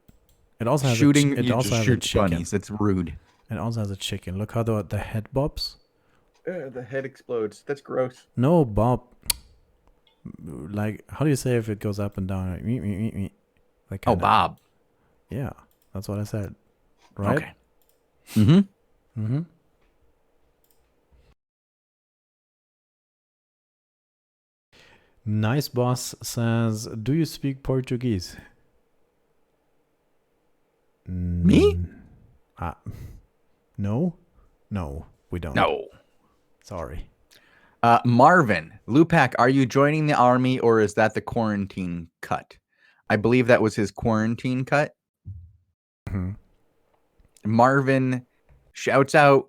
It also has shooting. It also has a chicken. Bunnies. That's rude. It also has a chicken. Look how the head bobs. The head explodes. That's gross. No, bob. Like, how do you say if it goes up and down? Like kinda, bob. Yeah, that's what I said. Right? Okay. Mm-hmm. Nice Boss says, do you speak Portuguese? Me? No, we don't. No. Sorry. Marvin, Lupac, are you joining the army or is that the quarantine cut? I believe that was his quarantine cut. Mm-hmm. Marvin shouts out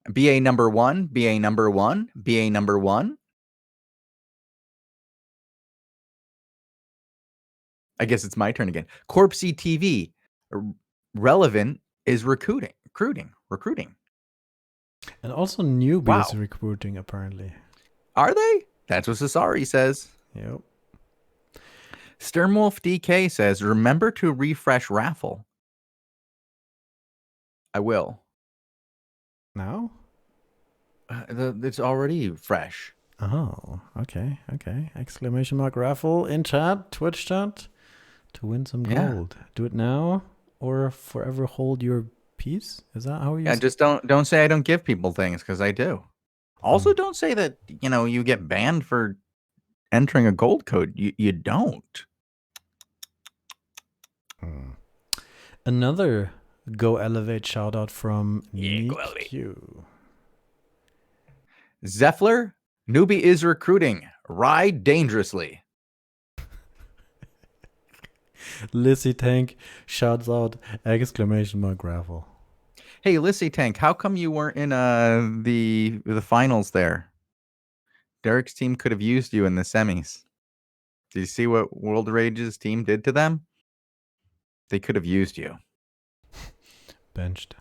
BA number 1, BA number 1, BA number 1. I guess it's my turn again. Corpsey TV, relevant is recruiting. And also newbies recruiting, apparently. Are they? That's what Sasari says. Yep. Sternwolf DK says, remember to refresh Raffle. I will. Now? It's already fresh. Oh, okay. Exclamation mark Raffle in chat, Twitch chat, to win some gold. Do it now or forever hold your peace? Is that how you? Yeah, just don't say I don't give people things, because I do. Also, don't say that you get banned for entering a gold code. You don't. Another Go Elevate shout out from Yeah, go Nick Elevate. Q. Zeffler, newbie is recruiting. Ride dangerously. Lissy Tank shouts out exclamation mark Raffle. Hey, Lissy Tank, how come you weren't in the finals there? Derek's team could have used you in the semis. Did you see what World Rage's team did to them? They could have used you. Benched.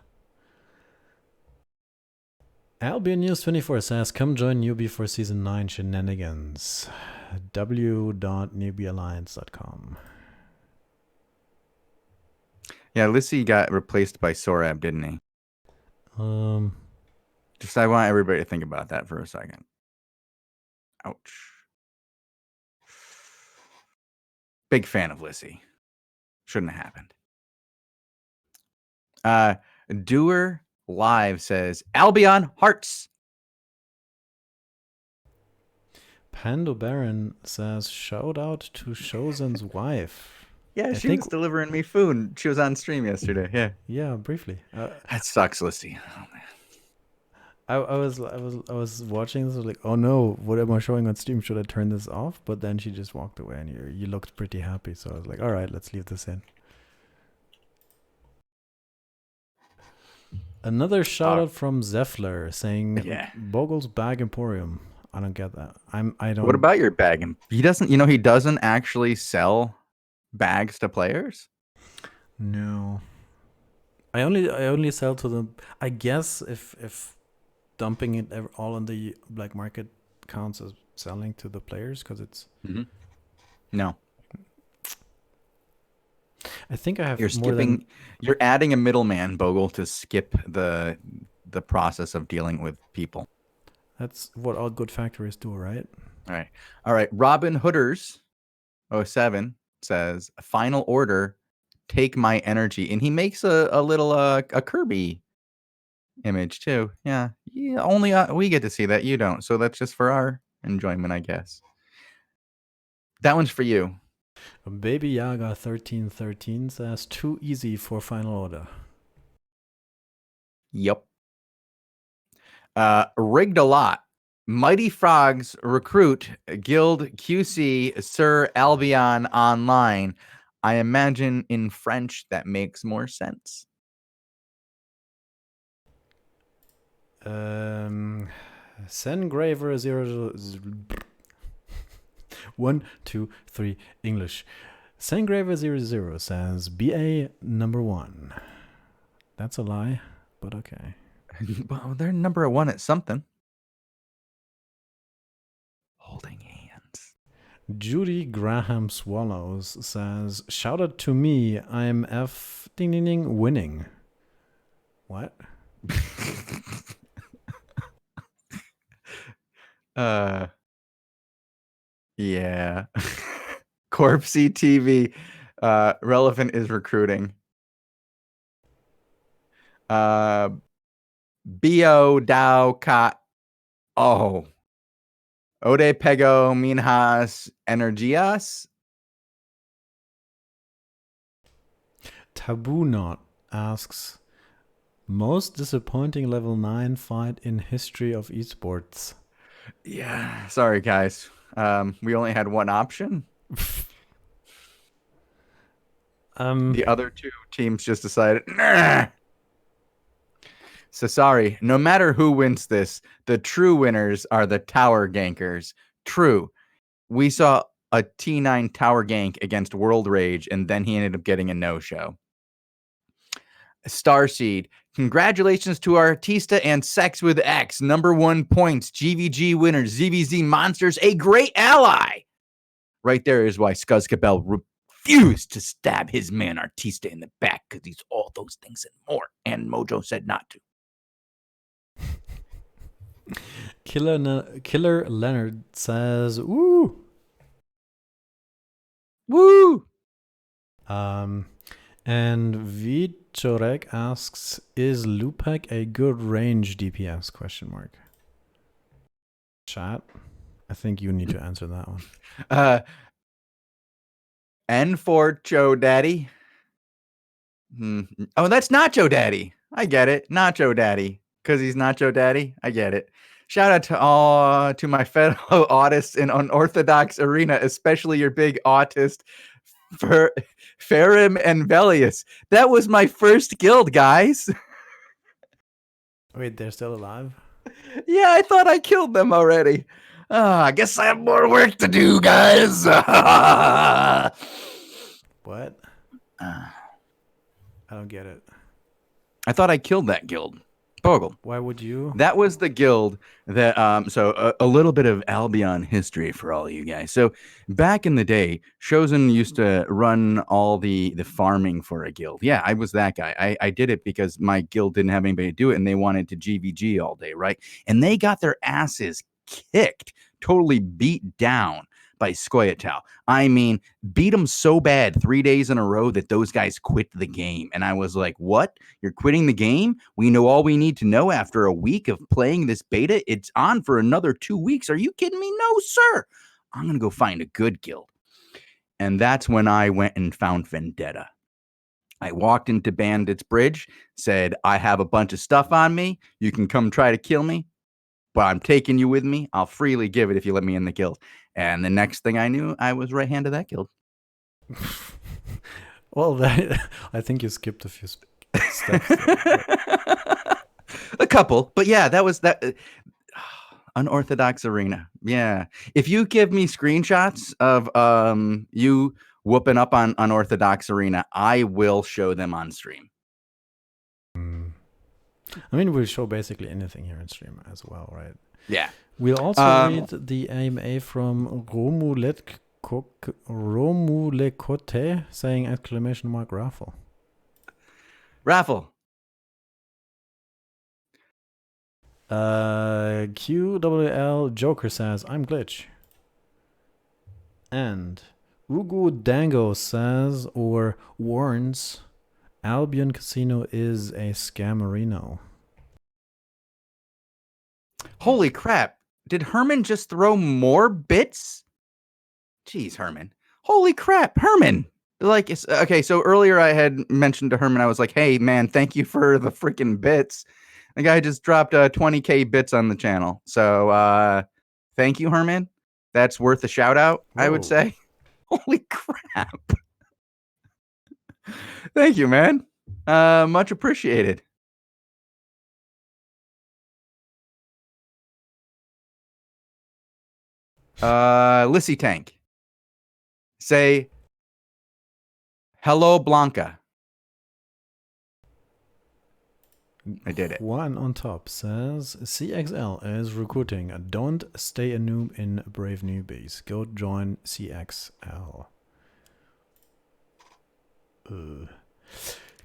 Albion News 24 says, come join Newbie for Season 9 shenanigans. w.newbiealliance.com. Yeah, Lissy got replaced by Sorab, didn't he? Just I want everybody to think about that for a second. Ouch. Big fan of Lissy. Shouldn't have happened. Doer Live says, Albion Hearts. Pando Baron says, shout out to Shozen's wife. Yeah, she was delivering me food. She was on stream yesterday. Yeah. Yeah, briefly. That sucks, Lissy. Oh, man. I was watching this, like, oh no, what am I showing on stream? Should I turn this off? But then she just walked away, and you looked pretty happy. So I was like, all right, let's leave this in. Another shout out from Zeffler saying, Bogul's Bag Emporium. I don't get that. I don't. What about your bag? He doesn't. He doesn't actually sell bags to players. No. I only sell to them. I guess if dumping it all on the black market counts as selling to the players, because it's no. I think I have. You're adding a middleman, Bogul, to skip the process of dealing with people. That's what all good factories do, right? All right. Robin Hooders 07 says, final order, take my energy. And he makes a little a Kirby image too. Yeah. Only we get to see that. You don't. So that's just for our enjoyment, I guess. That one's for you. Baby Yaga 1313 says, too easy for final order. Yep. Rigged a lot. Mighty Frogs recruit Guild QC Sir Albion online. I imagine in French that makes more sense. Sengraver 0 1, 2, 3 English. Sengraver 00 says BA number 1. That's a lie, but okay. Well, they're number 1 at something. Holding hands. Judy Graham Swallows says, shout out to me, I'm F ding ding ding winning. What? Yeah. Corpsey TV. Relevant is recruiting. Bo Dao Ka. Oh. Ode Pego Minhas Energias. Taboo Not asks, most disappointing level 9 fight in history of esports. Yeah, sorry guys. We only had one option. The other two teams just decided, nah. So sorry, no matter who wins this, the true winners are the tower gankers. True. We saw a T9 tower gank against World Rage, and then he ended up getting a no-show. Starseed, congratulations to Artista and Sex with X, number 1 points, GVG winners, ZVZ Monsters, a great ally. Right there is why Scuzz Cabell refused to stab his man Artista in the back, because he's all those things and more, and Mojo said not to. Killer Leonard says, woo! Woo! And Vichorek asks, is Lupak a good range DPS? Question mark. Chat. I think you need to answer that one. N for Joe Daddy. Oh, that's Nacho Daddy. I get it. Nacho Daddy. Because he's Nacho Daddy. I get it. Shout out to my fellow autists in Unorthodox Arena, especially your big autist, Farim and Velius. That was my first guild, guys. Wait, they're still alive? Yeah, I thought I killed them already. I guess I have more work to do, guys. What? I don't get it. I thought I killed that guild. Bogul. Why would you? That was the guild that, so a little bit of Albion history for all of you guys. So back in the day, Shozen used to run all the farming for a guild. Yeah, I was that guy. I did it because my guild didn't have anybody to do it, and they wanted to GVG all day, right? And they got their asses kicked, totally beat down by Skoyatau. I mean, beat them so bad 3 days in a row that those guys quit the game. And I was like, what? You're quitting the game? We know all we need to know after a week of playing this beta. It's on for another 2 weeks. Are you kidding me? No, sir. I'm going to go find a good guild. And that's when I went and found Vendetta. I walked into Bandit's Bridge, said, I have a bunch of stuff on me. You can come try to kill me, but I'm taking you with me. I'll freely give it if you let me in the guild. And the next thing I knew, I was right hand of that guild. Well, I think you skipped a few steps. A couple, but yeah, that was that. Unorthodox Arena. Yeah. If you give me screenshots of you whooping up on Unorthodox Arena, I will show them on stream. I mean, we'll show basically anything here in stream as well, right? Yeah. We'll also read the AMA from Romulekote saying exclamation mark Raffle. Raffle. QWL Joker says, I'm glitch. And Ugu Dango says, or warns, Albion Casino is a scammerino. Holy crap. Did Herman just throw more bits? Jeez, Herman. Holy crap, Herman. Like, okay, so earlier I had mentioned to Herman, I was like, hey, man, thank you for the freaking bits. The guy just dropped 20K bits on the channel. So thank you, Herman. That's worth a shout out, I would say. Holy crap. Thank you, man. Much appreciated. Lissy Tank. Say, hello, Blanca. I did it. One on top says, CXL is recruiting. Don't stay a noob in Brave Newbies. Go join CXL.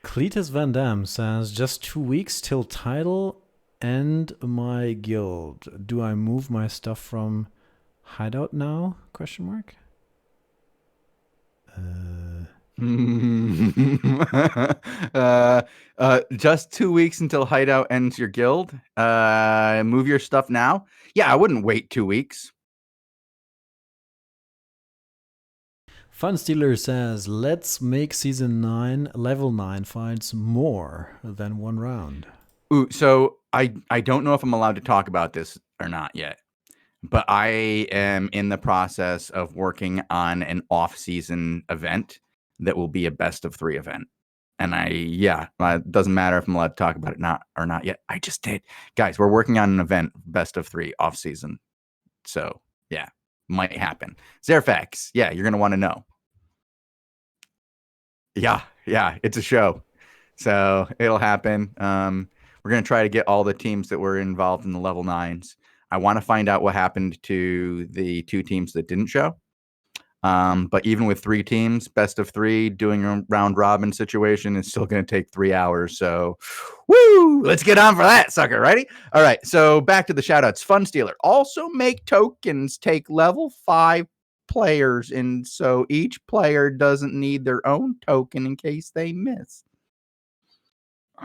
Cletus Van Dam says, just 2 weeks till title and my guild. Do I move my stuff from hideout now? Question mark. Just 2 weeks until hideout ends your guild. Move your stuff now. Yeah, I wouldn't wait 2 weeks. Fun Stealer says, let's make season 9 level 9 fights more than one round. Ooh, so I don't know if I'm allowed to talk about this or not yet, but I am in the process of working on an off-season event that will be a best of 3 event. And it doesn't matter if I'm allowed to talk about it or not yet. I just did. Guys, we're working on an event, best of 3 off season. So yeah, might happen. Zerfax, yeah, you're going to want to know. Yeah, it's a show. So it'll happen. We're going to try to get all the teams that were involved in the level 9s. I want to find out what happened to the 2 teams that didn't show. But even with 3 teams, best of 3, doing a round robin situation is still going to take 3 hours. So, woo! Let's get on for that, sucker. Ready? All right. So back to the shoutouts. Fun Stealer. Also make tokens take level 5 players, and so each player doesn't need their own token in case they miss.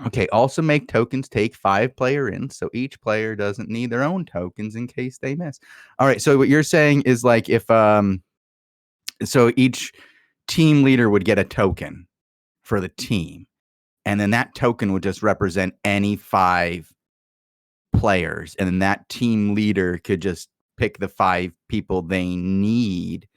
Okay, also make tokens take 5-player in, so each player doesn't need their own tokens in case they miss. All right, so what you're saying is like if so each team leader would get a token for the team, and then that token would just represent any 5 players, and then that team leader could just pick the 5 people they need.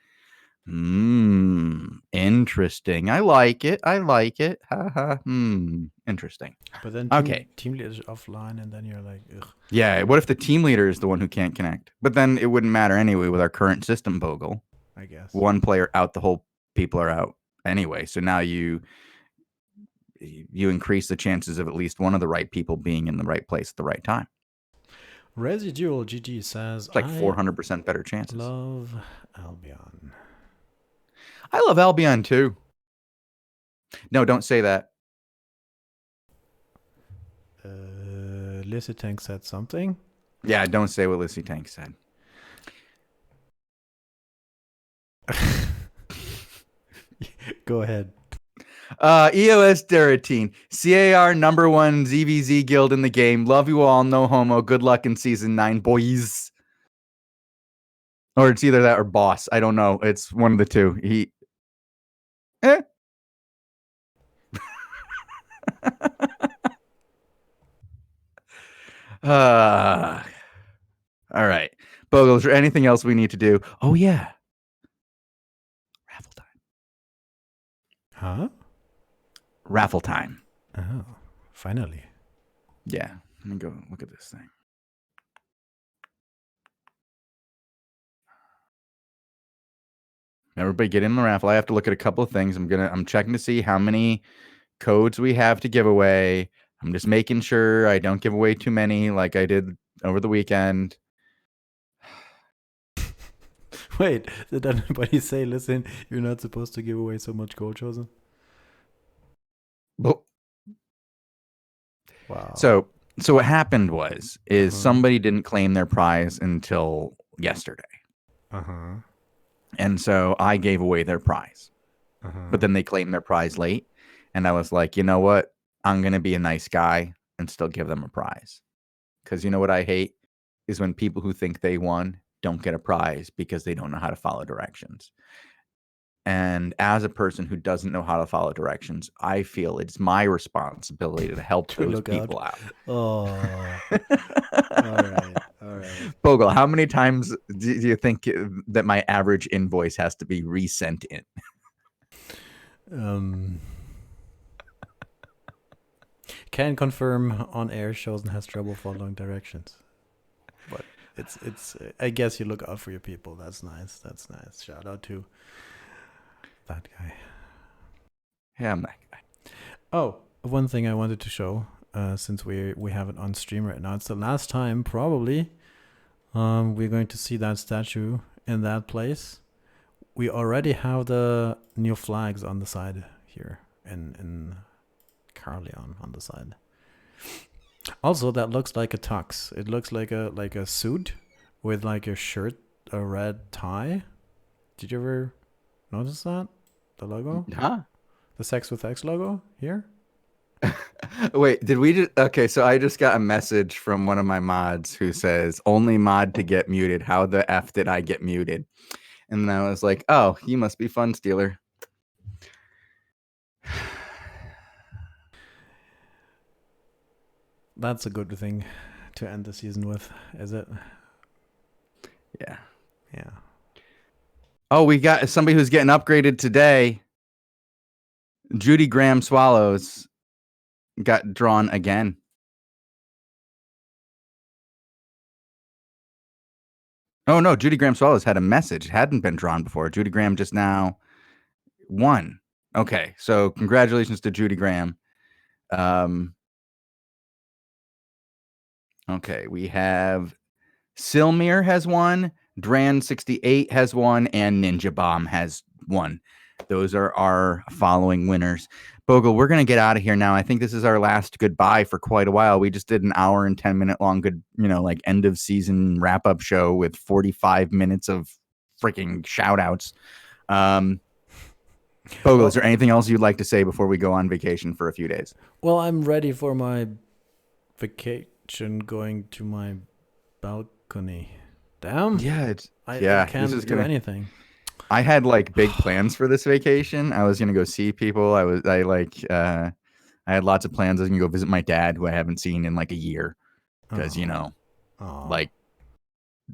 Interesting. I like it. Haha. Interesting. But then Okay. team leader is offline, and then you're like, ugh. Yeah. What if the team leader is the one who can't connect? But then it wouldn't matter anyway with our current system, Bogul. I guess. One player out, the whole people are out anyway. So now you increase the chances of at least one of the right people being in the right place at the right time. Residual GG says, It's like 400% better chances. Love Albion. I love Albion too. No, don't say that. Lissy Tank said something. Yeah, don't say what Lissy Tank said. Go ahead. EOS Duratine, CAR #1 ZVZ guild in the game. Love you all, no homo. Good luck in season 9, boys. Or it's either that or boss. I don't know. It's one of the two. All right. Bogul, is there anything else we need to do? Oh, yeah. Raffle time. Huh? Raffle time. Oh, finally. Yeah. Let me go look at this thing. Everybody get in the raffle. I have to look at a couple of things. I'm checking to see how many codes we have to give away. I'm just making sure I don't give away too many like I did over the weekend. Wait, did anybody say, listen, you're not supposed to give away so much gold, Shozen? Well, wow. So what happened is somebody didn't claim their prize until yesterday. And so I gave away their prize. But then they claimed their prize late. And I was like, you know what? I'm going to be a nice guy and still give them a prize. Because you know what I hate is when people who think they won don't get a prize because they don't know how to follow directions. And as a person who doesn't know how to follow directions, I feel it's my responsibility to help those people out. Oh. All right. Bogul, how many times do you think that my average invoice has to be resent in? Can confirm on air Shozen has trouble following directions. But it's I guess you look out for your people. That's nice. Shout out to that guy. Yeah, I'm that guy. Oh, one thing I wanted to show, since we have it on stream right now. It's the last time probably we're going to see that statue in that place. We already have the new flags on the side here in Carleon on the side. Also, that looks like a tux. It looks like a suit with like a shirt, a red tie. Did you ever notice that? The logo? Huh? The Sex with X logo here? Wait, did we just... Okay, so I just got a message from one of my mods who says, only mod to get muted. How the F did I get muted? And then I was like, oh, you must be Fun Stealer. That's a good thing to end the season with, is it? Yeah. Oh, we got somebody who's getting upgraded today. Judy Graham Swallows got drawn again. Oh, no, Judy Graham Swallows had a message. It hadn't been drawn before. Judy Graham just now won. Okay, so congratulations to Judy Graham. Okay, we have Silmir has won, Dran68 has won, and Ninja Bomb has won. Those are our following winners. Bogul, we're going to get out of here now. I think this is our last goodbye for quite a while. We just did an hour and 10-minute long like end of season wrap up show with 45 minutes of freaking shout outs. Bogul, is Well, there anything else you'd like to say before we go on vacation for a few days? well, I'm ready for my vacation going to my balcony. Damn, Yeah, I yeah. This can't is do gonna. anything. I had like big plans for this vacation. I was gonna go see people. I had lots of plans. I was gonna go visit my dad, who I haven't seen in like a year, because Oh, oh. like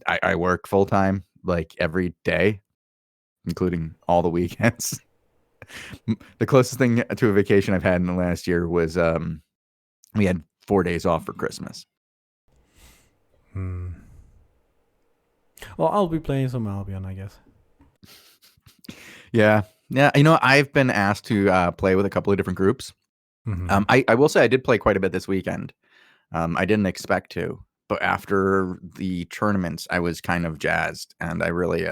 I work full time, like every day, including all the weekends. The closest thing to a vacation I've had in the last year was we had 4 days off for Christmas. Hmm. Well, I'll be playing some Albion, I guess. Yeah, yeah. I've been asked to play with a couple of different groups. Mm-hmm. I will say I did play quite a bit this weekend. I didn't expect to, but after the tournaments, I was kind of jazzed, and I really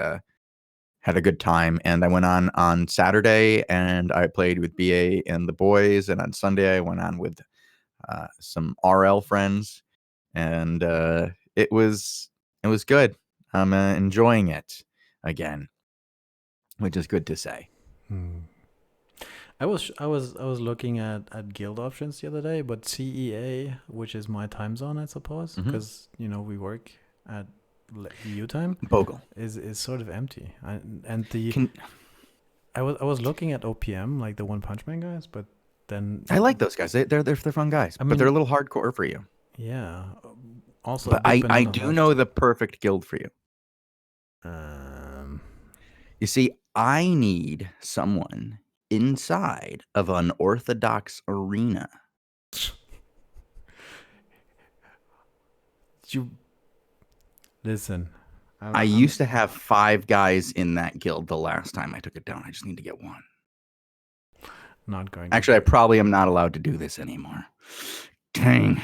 had a good time. And I went on Saturday, and I played with BA and the boys, and on Sunday I went on with some RL friends, and it was good. I'm enjoying it again, which is good to say. Hmm. I was looking at guild options the other day, but CEA, which is my time zone, I suppose, Hmm. because we work at EU time, Bogle is sort of empty. And the can I was looking at OPM, like the One Punch Man guys, but then I like those guys. They're fun guys, I but they're mean, a little hardcore for you. yeah. Also, a But big I banana do know left. the perfect guild for you. Um, You see, I need someone inside of an orthodox arena. you listen. I I'm used to have 5 guys in that guild the last time I took it down. I just need to get one. not going to Actually, I be. probably am not allowed to do this anymore. Dang.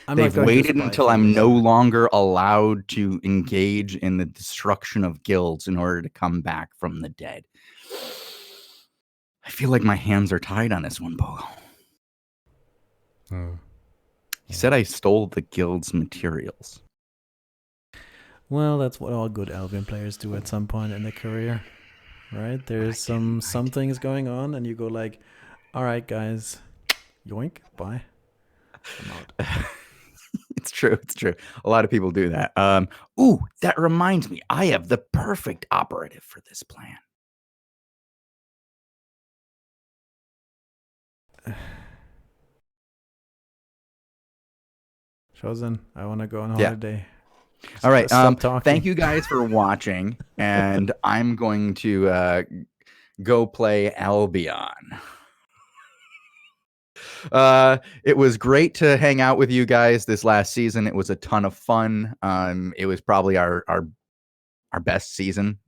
I'm not They've going to waited spy until for you, I'm no sir. longer allowed to engage in the destruction of guilds in order to come back from the dead. I feel like my hands are tied on this one, Bo. Hmm. He Yeah. said I stole the guild's materials. Well, that's what all good Albion players do at some point in their career, right? There's some things going on, and you go like, "All right, guys, yoink, bye, I'm out." It's true. It's true. A lot of people do that. Ooh, that reminds me. I have the perfect operative for this plan. Shozen, I want to go on Yeah. holiday. All right. Stop Thank talking. you guys for watching, and I'm going to go play Albion. It was great to hang out with you guys this last season. It was a ton of fun. It was probably our best season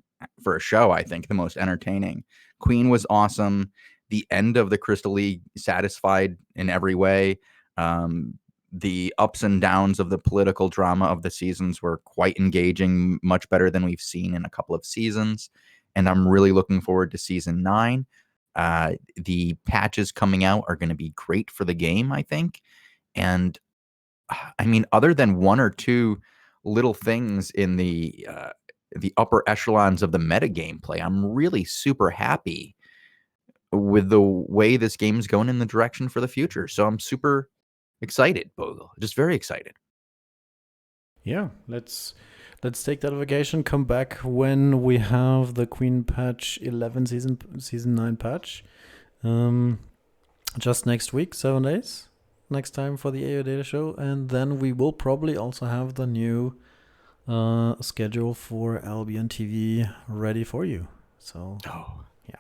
for a show. I think the most entertaining. Queen was awesome. The end of the Crystal League satisfied in every way. The ups and downs of the political drama of the seasons were quite engaging, much better than we've seen in a couple of seasons. And I'm really looking forward to season 9. The patches coming out are going to be great for the game, I think. And I mean, other than one or two little things in the upper echelons of the meta gameplay, I'm really super happy with the way this game's going in the direction for the future. So I'm super excited, Bogle. Just very excited. Yeah, let's take that vacation. Come back when we have the Queen patch 11 season 9 patch. Um, just next week, 7 days. Next time for the AO Data Show, and then we will probably also have the new schedule for Albion TV ready for you. So Oh, yeah,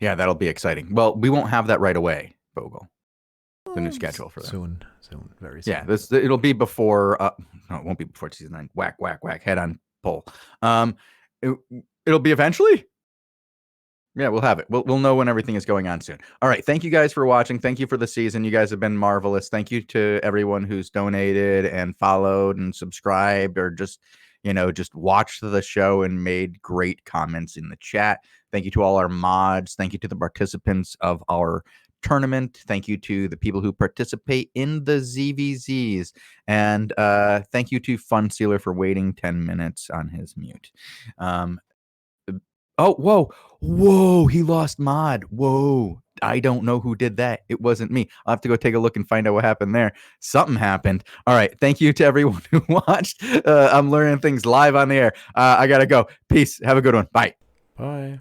yeah, that'll be exciting. Well, we won't have that right away, Bogle. The new schedule for them. soon, very Yeah, soon. it'll be before. No, it won't be before season 9. Whack, whack, whack. Head on pull. Um, it, it'll be eventually. Yeah, we'll have it. We'll know when everything is going on soon. All right. Thank you guys for watching. Thank you for the season. You guys have been marvelous. Thank you to everyone who's donated and followed and subscribed or just watched the show and made great comments in the chat. Thank you to all our mods. Thank you to the participants of our tournament. Thank you to the people who participate in the ZVZs. And thank you to Fun Sealer for waiting 10 minutes on his mute. Oh, whoa! He lost mod. Whoa! I don't know who did that. It wasn't me. I'll have to go take a look and find out what happened there. Something happened. All right. Thank you to everyone who watched. I'm learning things live on the air. I gotta go. Peace. Have a good one. Bye. Bye.